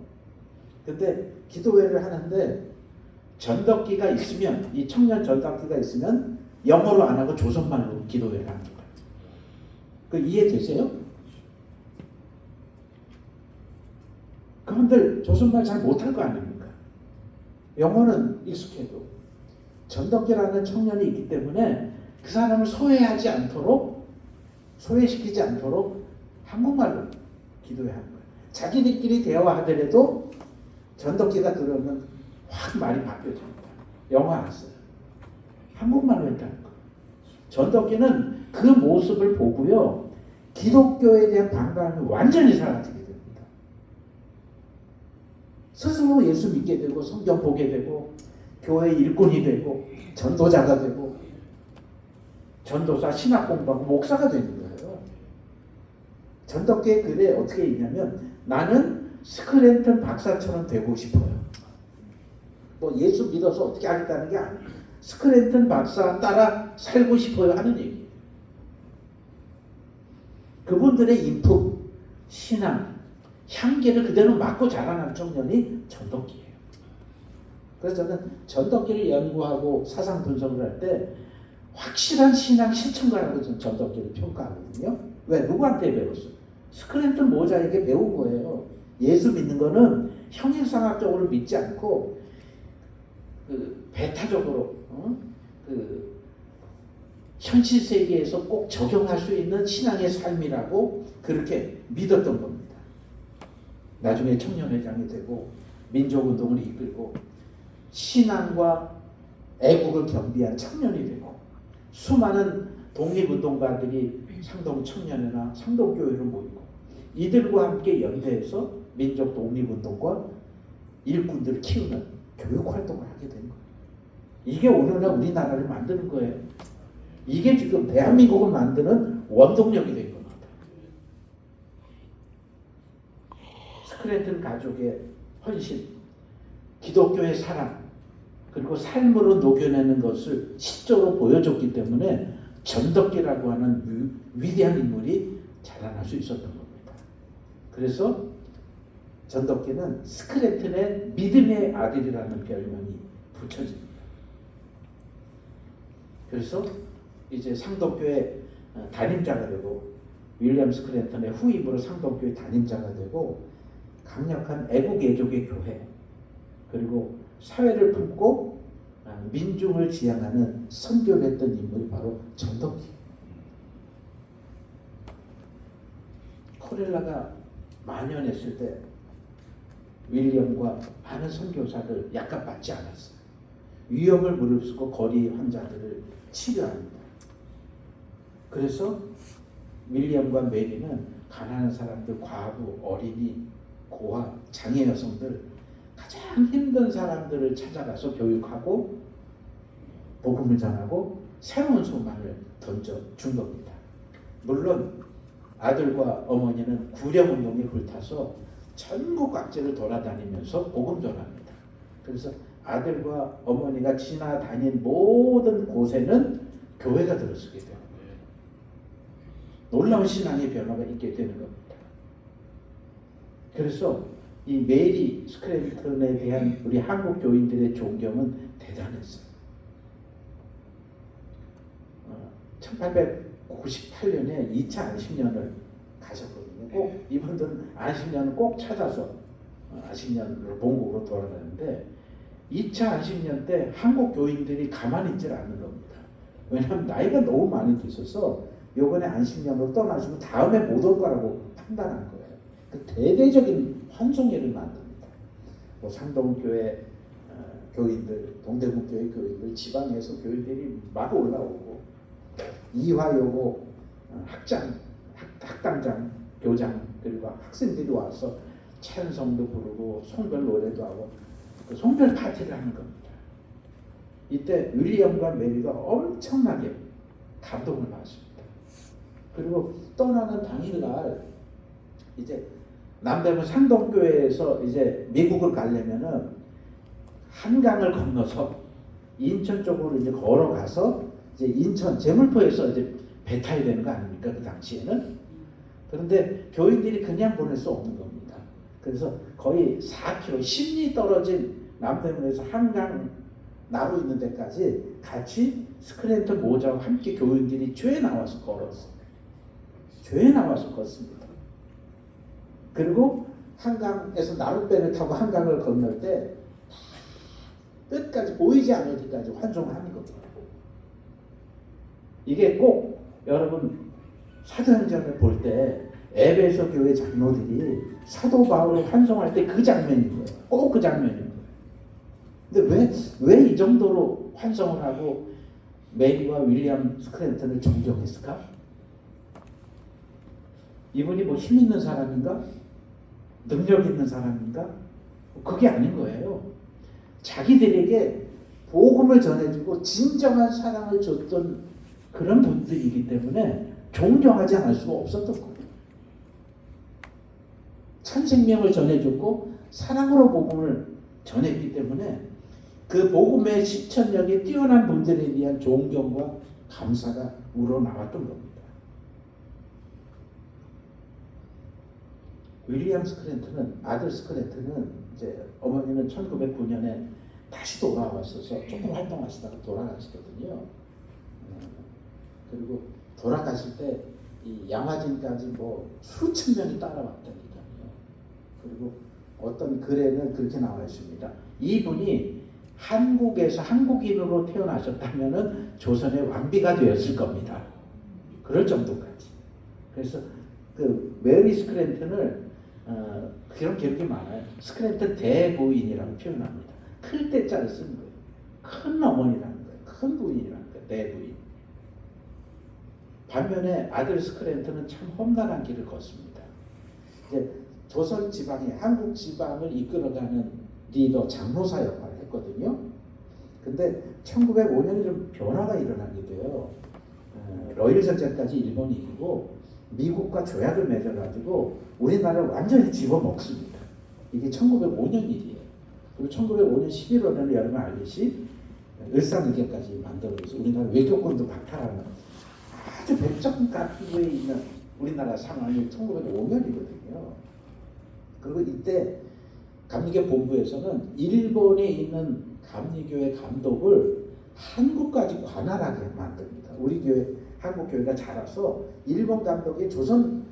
[SPEAKER 1] 근데 기도회를 하는데 전덕기가 있으면, 이 청년 전덕기가 있으면 영어로 안 하고 조선말로 기도회를 하는 거예요. 그 이해되세요? 그분들 조선말 잘 못할 거 아닙니까? 영어는 익숙해도 전덕기라는 청년이 있기 때문에 그 사람을 소외하지 않도록, 소외시키지 않도록 한국말로 기도회하는 거예요. 자기들끼리 대화하더라도 전덕기가 들어오면 확 말이 바뀌어집니다. 영어 안 써요. 한국말로 했다는 거예요. 전덕기는 그 모습을 보고요, 기독교에 대한 반감이 완전히 사라지게 됩니다. 스스로 예수 믿게 되고 성경 보게 되고 교회 일꾼이 되고 전도자가 되고 전도사 신학 공부하고 목사가 되는 거예요. 전덕기의 글에 어떻게 있냐면, 나는 스크랜턴 박사처럼 되고 싶어요. 뭐 예수 믿어서 어떻게 하겠다는 게 아니에요. 스크랜턴 박사 따라 살고 싶어요 하는 얘기예요. 그분들의 인품, 신앙, 향기를 그대로 맡고 자라난 청년이 전덕기예요. 그래서 저는 전덕기를 연구하고 사상 분석을 할 때 확실한 신앙 실천가라고 저는 전덕기를 평가하거든요. 왜? 누구한테 배웠어요? 스크랜턴 모자에게 배운 거예요. 예수 믿는 거는 형이상학적으로 믿지 않고 그 배타적으로 그 현실 세계에서 꼭 적용할 수 있는 신앙의 삶이라고 그렇게 믿었던 겁니다. 나중에 청년회장이 되고 민족운동을 이끌고 신앙과 애국을 겸비한 청년이 되고 수많은 독립운동가들이 상동 청년회나 상동교회로 모이고 이들과 함께 연대해서 민족 독립운동과 일꾼들을 키우는 교육활동을 하게 된 거예요. 이게 오늘날 우리나라를 만드는 거예요. 이게 지금 대한민국을 만드는 원동력이 된 겁니다. 스크랜턴 가족의 헌신, 기독교의 사랑, 그리고 삶으로 녹여내는 것을 실제로 보여줬기 때문에 전덕기라고 하는 위대한 인물이 자라날 수 있었던 겁니다. 그래서 전덕기는 스크랜턴의 믿음의 아들이라는 별명이 붙여집니다. 그래서 이제 상동교회 담임자가 되고 윌리엄 스크랜턴의 후임으로 상동교회 담임자가 되고 강력한 애국 애족의 교회, 그리고 사회를 품고 민중을 지향하는 선교를 했던 인물이 바로 전덕기. 콜레라가 만연했을 때 윌리엄과 많은 선교사들 약값받지 않았어요. 위험을 무릅쓰고 거리 환자들을 치료합니다. 그래서 윌리엄과 메리는 가난한 사람들, 과부, 어린이, 고아, 장애 여성들, 가장 힘든 사람들을 찾아가서 교육하고 복음을 전하고 새로운 소망을 던져준 겁니다. 물론 아들과 어머니는 구령운동에 불타서 전국 각지를 돌아다니면서 복음 전합니다. 그래서 아들과 어머니가 지나다닌 모든 곳에는 교회가 들어서게 되는 거예요. 놀라운 신앙의 변화가 있게 되는 겁니다. 그래서 이 메리 스크랜턴에 대한 우리 한국 교인들의 존경은 대단했어요. 1898년에 2차 안식년을 가셨거든요. 꼭 이분들은 안식년을 꼭 찾아서 안식년으로 본국으로 돌아가는데 2차 안식년 때 한국 교인들이 가만히 있질 않는 겁니다. 왜냐하면 나이가 너무 많이 드셔서 요번에 안식년으로 떠나시면 다음에 못 올 거라고 판단한 거예요. 그 대대적인 환송회를 만듭니다. 뭐 상동교회 교인들, 동대문교회 교인들, 지방에서 교인들이 막 올라오고 이화여고 학당장, 교장, 그리고 학생들이 와서 찬송도 부르고 송별 노래도 하고 그 송별 파티를 하는 겁니다. 이때 윌리엄과 메리가 엄청나게 감동을 받습니다. 그리고 떠나는 당일날 이제 남대문 상동교회에서 이제 미국을 가려면은 한강을 건너서 인천 쪽으로 이제 걸어가서 이제 인천 제물포에서 이제 배 타야 되는 거 아닙니까? 그 당시에는. 그런데 교인들이 그냥 보낼 수 없는 겁니다. 그래서 거의 4km, 10리 떨어진 남대문에서 한강 나루 있는 데까지 같이 스크랜턴 모자와 함께 교인들이 죄에 나와서 걸었어요. 죄에 나와서 걷습니다. 그리고 한강에서 나룻배를 타고 한강을 건널 때 끝까지 보이지 않을 때까지 환송하는 겁니다. 이게 꼭 여러분 사도행전을 볼 때 에베소 교회 장로들이 사도 바울을 환송할 때 그 장면인 거예요. 꼭 그 장면인 거예요. 근데 왜 이 정도로 환송을 하고 메리와 윌리엄 스크랜턴을 존경했을까? 이분이 뭐 힘 있는 사람인가? 능력 있는 사람인가? 그게 아닌 거예요. 자기들에게 복음을 전해주고 진정한 사랑을 줬던 그런 분들이기 때문에 존경하지 않을 수가 없었던 거예요. 참 생명을 전해줬고 사랑으로 복음을 전했기 때문에 그 복음의 실천력이 뛰어난 분들에 대한 존경과 감사가 우러나왔던 겁니다. 윌리엄 스크랜턴은, 아들 스크랜턴은 이제 어머니는 1909년에 다시 돌아왔어서 조금 활동하시다가 돌아가시거든요. 그리고 돌아가실 때 이 양화진까지 뭐 수천 명이 따라왔다니까요. 그리고 어떤 글에는 그렇게 나와 있습니다. 이분이 한국에서 한국인으로 태어나셨다면은 조선의 왕비가 되었을 겁니다. 그럴 정도까지. 그래서 그 메리 스크랜턴을 그런 기록이 많아요. 스크랜턴 대부인이라고 표현합니다. 클 때자를 쓰는 거예요. 큰 어머니라는 거예요. 큰 부인이라는 거예요. 대부인. 반면에 아들 스크랜턴은 참 험난한 길을 걷습니다. 이제 조선 지방에 한국 지방을 이끌어가는 리더 장로사 역할을 했거든요. 근데 1905년에 좀 변화가 일어나게 돼요. 러일 전쟁까지 일본이 이기고 미국과 조약을 맺어가지고 우리나라를 완전히 집어먹습니다. 이게 1905년 일이에요. 그리고 1905년 11월에는 여러분 알듯이 을사늑약까지 만들어서 우리나라 외교권도 박탈하는 아주 백정가기에 있는 우리나라 상황이 1905년이거든요. 그리고 이때 감리교 본부에서는 일본에 있는 감리교회 감독을 한국까지 관할하게 만듭니다. 우리 교회 한국 교회가 자라서 일본 감독이 조선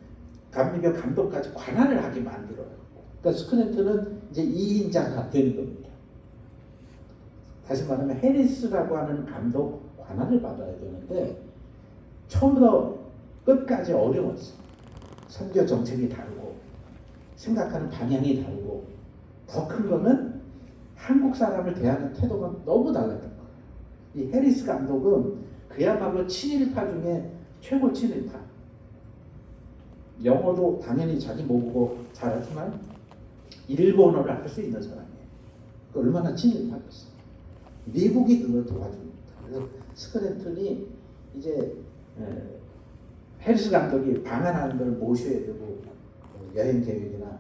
[SPEAKER 1] 감리교 감독까지 관할을 하게 만들어요. 그러니까 스크랜턴은 이제 2인자가 되는 겁니다. 다시 말하면 해리스라고 하는 감독 관할을 받아야 되는데 처음부터 끝까지 어려웠어. 선교 정책이 다르고 생각하는 방향이 다르고 더 큰 거는 한국 사람을 대하는 태도가 너무 달랐던 거예요. 이 해리스 감독은 그야말로 친일파 중에 최고 친일파. 영어도 당연히 자기 모국어 잘하지만 일본어를 할 수 있는 사람이에요. 얼마나 친일파겠어. 미국이 그걸 도와줍니다. 그래서 스크랜턴이 이제 해리스 감독이 방한하는 걸 모셔야 되고 여행 계획이나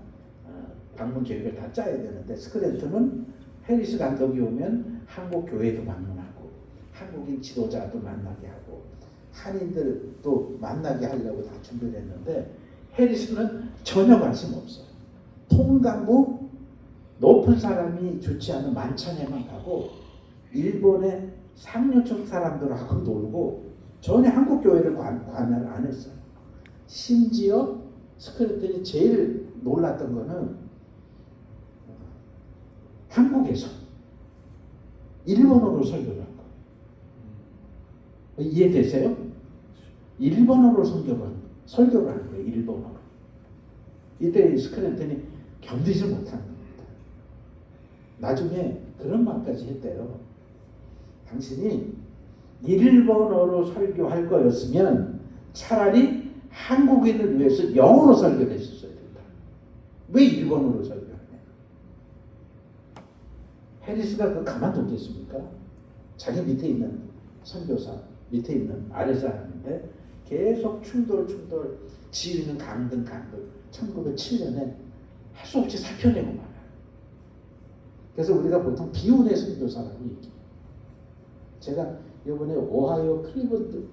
[SPEAKER 1] 방문 계획을 다 짜야 되는데 스크랜턴은 해리스 감독이 오면 한국 교회도 방문하고 한국인 지도자도 만나게 하고 한인들도 만나게 하려고 다 준비를 했는데 해리스는 전혀 관심 없어요. 통감부 높은 사람이 좋지 않은 만찬에만 가고 일본의 상류층 사람들하고 놀고 전혀 한국 교회를 관여를 안 했어요. 심지어 스크랜턴이 제일 놀랐던 거는 한국에서 일본어로 설교를 한 거예요. 이해되세요? 일본어로 설교를 하는 거예요. 일본어로. 이때 스크랜턴이 견디지 못한 겁니다. 나중에 그런 말까지 했대요. 당신이 일본어로 설교할 거였으면 차라리 한국인을 위해서 영어로 설교했었어야 된다. 왜 일본어로 설교하냐? 해리스가 그거 가만두겠습니까? 자기 밑에 있는 선교사, 밑에 있는 아래 사람인데 계속 충돌, 지위는 강등. 1907년에 할 수 없이 사표내고 말아요. 그래서 우리가 보통 비운의 선교사라고 얘기해요. 제가 이번에 오하이오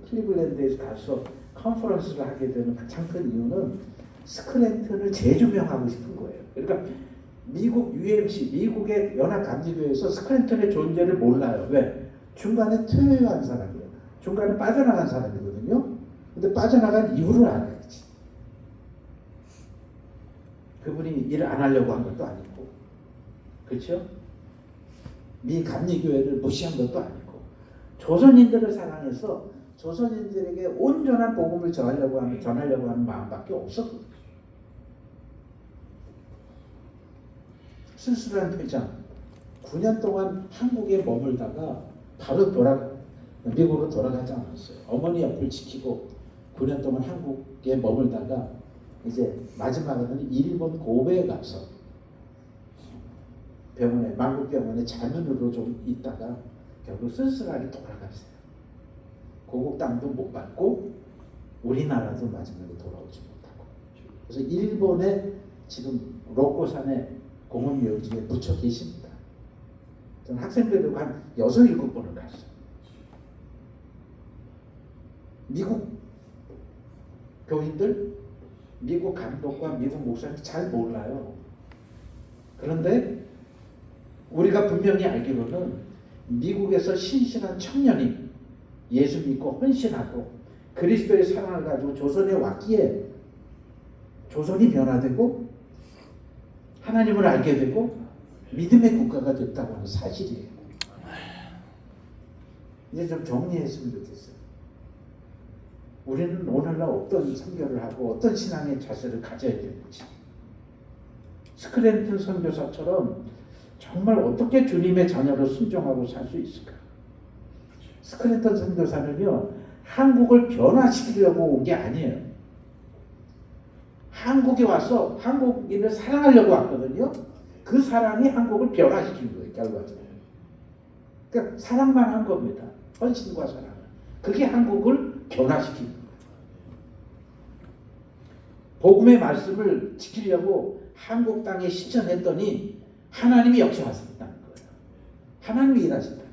[SPEAKER 1] 클리블랜드에서 가서 컨퍼런스를 하게 되는 가장 큰 이유는 스크랜턴을 재조명하고 싶은 거예요. 그러니까 미국 UMC, 미국의 연합감리교회에서 스크랜턴의 존재를 몰라요. 왜? 중간에 퇴회한 사람이에요. 중간에 빠져나간 사람이거든요. 근데 빠져나간 이유를 알아야지. 그분이 일을 안 하려고 한 것도 아니고, 그렇죠? 미 감리교회를 무시한 것도 아니고, 조선인들을 사랑해서 조선인들에게 온전한 복음을 전하려고 하는 마음밖에 없었거든요. 쓸쓸한 퇴장. 9년 동안 한국에 머물다가 바로 미국으로 돌아가지 않았어요. 어머니 옆을 지키고 9년 동안 한국에 머물다가 이제 마지막에는 일본 고베에 가서 만국병원에 자면으로 좀 있다가 결국 쓸쓸하게 돌아갔어요. 고국 땅도 못 받고 우리나라도 마지막에 돌아오지 못하고. 그래서 일본의 지금 로코산의 공원묘지에 묻혀 계십니다. 저는 학생들도 한 6, 7번을 갔어요. 미국 교인들, 미국 감독과 미국 목사님 잘 몰라요. 그런데 우리가 분명히 알기로는 미국에서 신실한 청년이 예수 믿고 헌신하고 그리스도의 사랑을 가지고 조선에 왔기에 조선이 변화되고 하나님을 알게 되고 믿음의 국가가 됐다고 하는 사실이에요. 이제 좀 정리했으면 좋겠어요. 우리는 오늘날 어떤 선교를 하고 어떤 신앙의 자세를 가져야 되는지, 스크랜턴 선교사처럼 정말 어떻게 주님의 자녀로 순종하고 살 수 있을까? 스크랜턴 선교사는요, 한국을 변화시키려고 온 게 아니에요. 한국에 와서 한국인을 사랑하려고 왔거든요. 그 사랑이 한국을 변화시킨 거예요, 결과적으로. 그러니까 사랑만 한 겁니다. 헌신과 사랑. 그게 한국을 변화시킨 거예요. 복음의 말씀을 지키려고 한국 땅에 실천했더니 하나님이 역사하셨다는 거예요. 하나님이 일하신다는 거예요.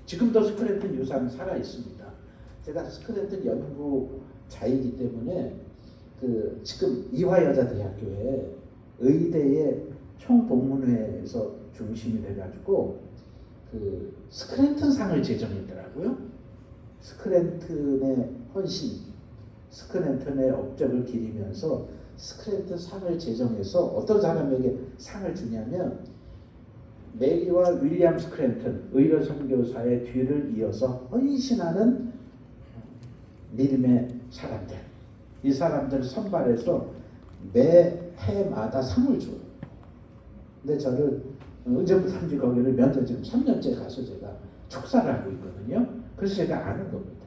[SPEAKER 1] 지금도 스크랜턴 유산은 살아 있습니다. 제가 스크랜턴 연구자이기 때문에 지금 이화여자대학교에 의대의 총동문회에서 중심이 돼가지고 스크랜턴 상을 제정했더라고요. 스크랜턴의 헌신, 스크랜턴의 업적을 기리면서 스크랜턴 상을 제정해서 어떤 사람에게 상을 주냐면 메리와 윌리엄 스크랜턴 의료 선교사의 뒤를 이어서 헌신하는 믿음의 사람들, 이 사람들을 선발해서 매 해마다 상을 줘요. 근데 저를 언제부터인지 거기를 면접 지금 3년째 가서 제가 축사를 하고 있거든요. 그래서 제가 아는 겁니다.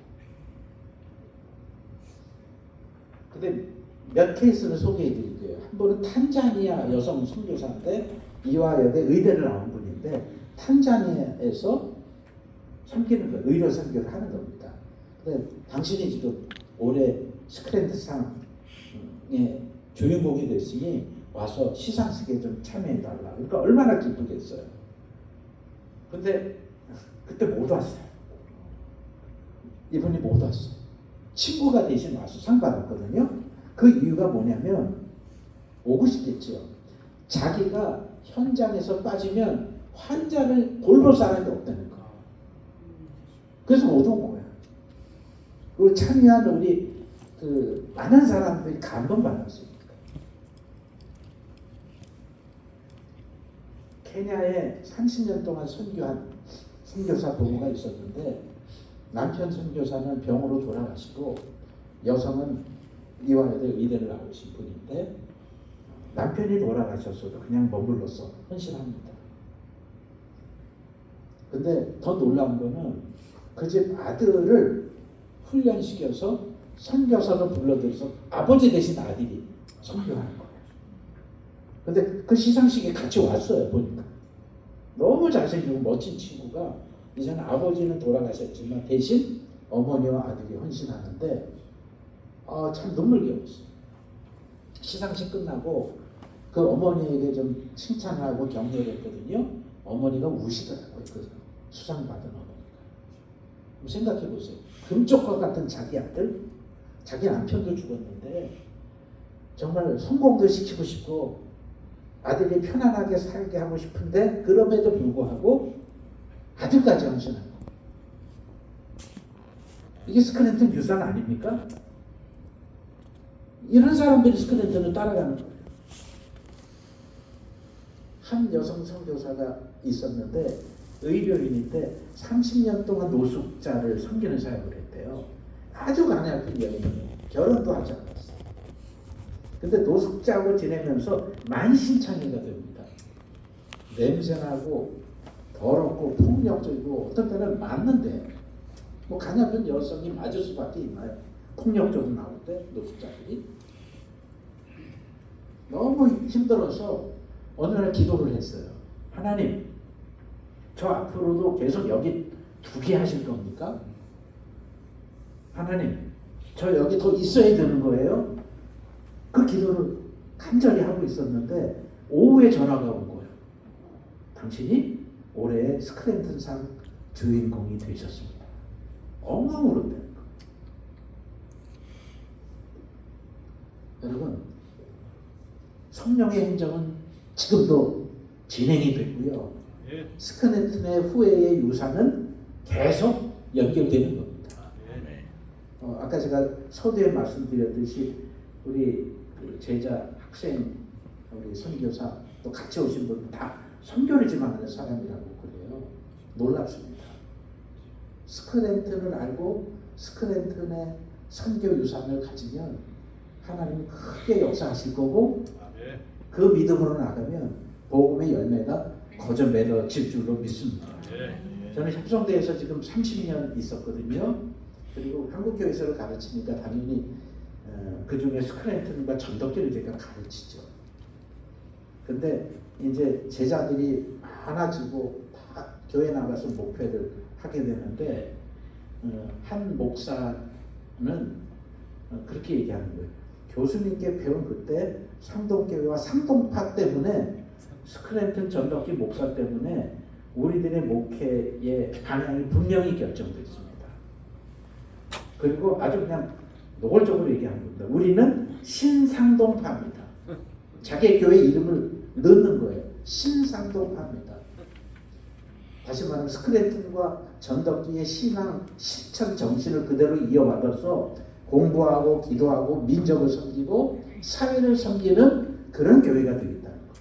[SPEAKER 1] 근데 몇 케이스를 소개해 드릴게요. 한 분은 탄자니아 여성 선교사인데 이화여대 의대를 나온 분인데 탄자니아에서 섬기는 거예요. 의료 선교를 하는 겁니다. 근데 당신이 지금 올해 스크랜턴 상에 주인공이 됐으니 와서 시상식에 좀 참여해달라. 그러니까 얼마나 기쁘겠어요. 근데 그때 못 왔어요. 이분이 못 왔어요. 친구가 대신 와서 상 받았거든요. 그 이유가 뭐냐면 오고 싶겠죠. 자기가 현장에서 빠지면 환자를 돌볼 사람이 없다는 거. 그래서 못 온 거예요. 그리고 참여한 우리 많은 사람들이 감동받았습니다. 케냐에 30년 동안 선교한 선교사 부부가 있었는데 남편 선교사는 병으로 돌아가시고 여성은 이화여대 의대를 나오신 분인데 남편이 돌아가셨어도 그냥 머물러서 헌신합니다. 근데 더 놀라운 거는 그 집 아들을 훈련시켜서 선교사로 불러들여서 아버지 대신 아들이 선교하는 거예요. 근데 그 시상식에 같이 왔어요, 보니까. 너무 잘생기고 멋진 친구가 이제는 아버지는 돌아가셨지만 대신 어머니와 아들이 헌신하는데 참 눈물겨웠어요. 시상식 끝나고 그 어머니에게 좀 칭찬을 하고 격려를 했거든요. 어머니가 우시더라고요. 그 수상 받은 어머니가. 생각해 보세요. 금쪽과 같은 자기 아들, 자기 남편도 죽었는데 정말 성공도 시키고 싶고 아들이 편안하게 살게 하고 싶은데 그럼에도 불구하고 아들까지 헌신하고. 이게 스크랜턴 유산 아닙니까? 이런 사람들이 스크랜턴을 따라가는 거예요. 한 여성 선교사가 있었는데 의료인인데 30년 동안 노숙자를 섬기는 사역을 했대요. 아주 가냘픈 여인이에요. 결혼도 하지 않았어요. 근데 노숙자하고 지내면서 만신창이가 됩니다. 냄새나고 더럽고 폭력적이고 어떤 때는 맞는데 뭐 가냘픈 여성이 맞을 수밖에 있나요? 폭력적으로 나올 때 노숙자들이 너무 힘들어서 어느 날 기도를 했어요. 하나님, 저 앞으로도 계속 여기 두게 하실 겁니까? 하나님, 저 여기 더 있어야 되는 거예요? 그 기도를 간절히 하고 있었는데 오후에 전화가 온 거예요. 당신이 올해의 스크랜턴상 주인공이 되셨습니다. 엉엉 울었다는 거. 여러분, 성령의 행정은 지금도 진행이 되고요. 스크랜턴의 후예의 유산은 계속 연결되는 겁니다. 아까 제가 서두에 말씀드렸듯이 우리 그 제자, 학생, 우리 선교사 또 같이 오신 분들 다 선교를 지망하는 사람이라고 그래요. 놀랍습니다. 스크랜턴을 알고 스크랜턴의 선교 유산을 가지면 하나님이 크게 역사하실 거고 그 믿음으로 나가면 복음의 열매가 거저 맺어질 줄로 믿습니다. 저는 협성대에서 지금 30년 있었거든요. 그리고 한국교회에서 가르치니까 당연히 그 중에 스크랜턴과 전덕기를 제가 가르치죠. 근데 이제 제자들이 많아지고 다 교회 나가서 목회를 하게 되는데 한 목사는 그렇게 얘기하는 거예요. 교수님께 배운 그때 상동교회와 상동파 때문에 스크랜턴 전덕기 목사 때문에 우리들의 목회의 방향이 분명히 결정됐습니다. 그리고 아주 그냥 노골적으로 얘기하는 겁니다. 우리는 신상동파입니다. 자기 교회 이름을 넣는 거예요. 신상동파입니다. 다시 말하면 스크랜턴과 전덕기의 신앙, 실천 정신을 그대로 이어받아서 공부하고 기도하고 민족을 섬기고 사회를 섬기는 그런 교회가 되겠다는 거예요.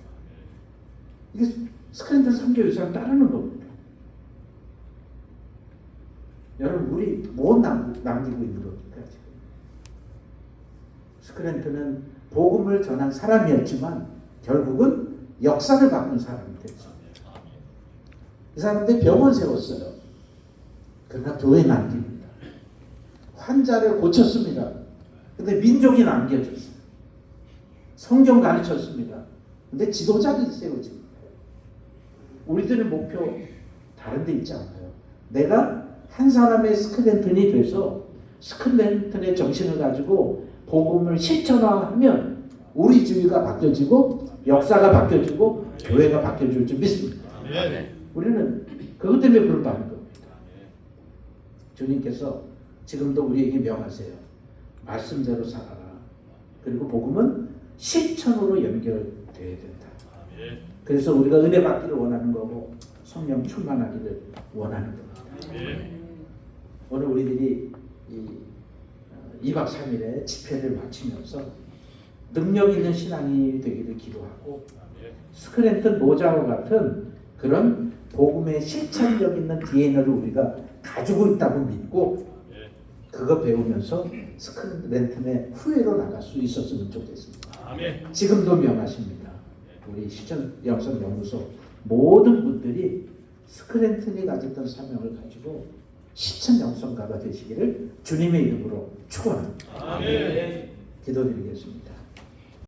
[SPEAKER 1] 이게 스크랜턴 선교유산 따르는 겁니다. 여러분, 우리 뭐 남기고 있는 겁니까? 지금? 스크랜턴은 복음을 전한 사람이었지만 결국은 역사를 바꾼 사람이 됐습니다. 이 사람들 병원 세웠어요. 그러나 교회 남깁니다. 환자를 고쳤습니다. 근데 민족이 남겨졌어요. 성경 가르쳤습니다. 근데 지도자들이 세워집니다. 우리들의 목표 다른 데 있지 않아요. 내가 한 사람의 스크랜턴이 돼서 스크랜턴의 정신을 가지고 복음을 실천화하면 우리 주위가 바뀌어지고 역사가 바뀌어지고 교회가 바뀌어질 줄 믿습니다. 우리는 그것 때문에 부르다는 겁니다. 주님께서 지금도 우리에게 명하세요. 말씀대로 살아라. 그리고 복음은 실천으로 연결되어야 된다. 그래서 우리가 은혜 받기를 원하는 거고 성령 충만하기를 원하는 겁니다. 오늘 우리들이 2박 3일의 집회를 마치면서 능력 있는 신앙이 되기를 기도하고 스크랜턴 모자와 같은 그런 복음의 실천력 있는 DNA를 우리가 가지고 있다고 믿고 그거 배우면서 스크랜턴의 후예로 나갈 수 있었으면 좋겠습니다. 지금도 명하십니다. 우리 실천 영성 연구소 모든 분들이 스크랜턴이 가졌던 사명을 가지고 실천 영성가가 되시기를 주님의 이름으로 축원합니다. 기도드리겠습니다.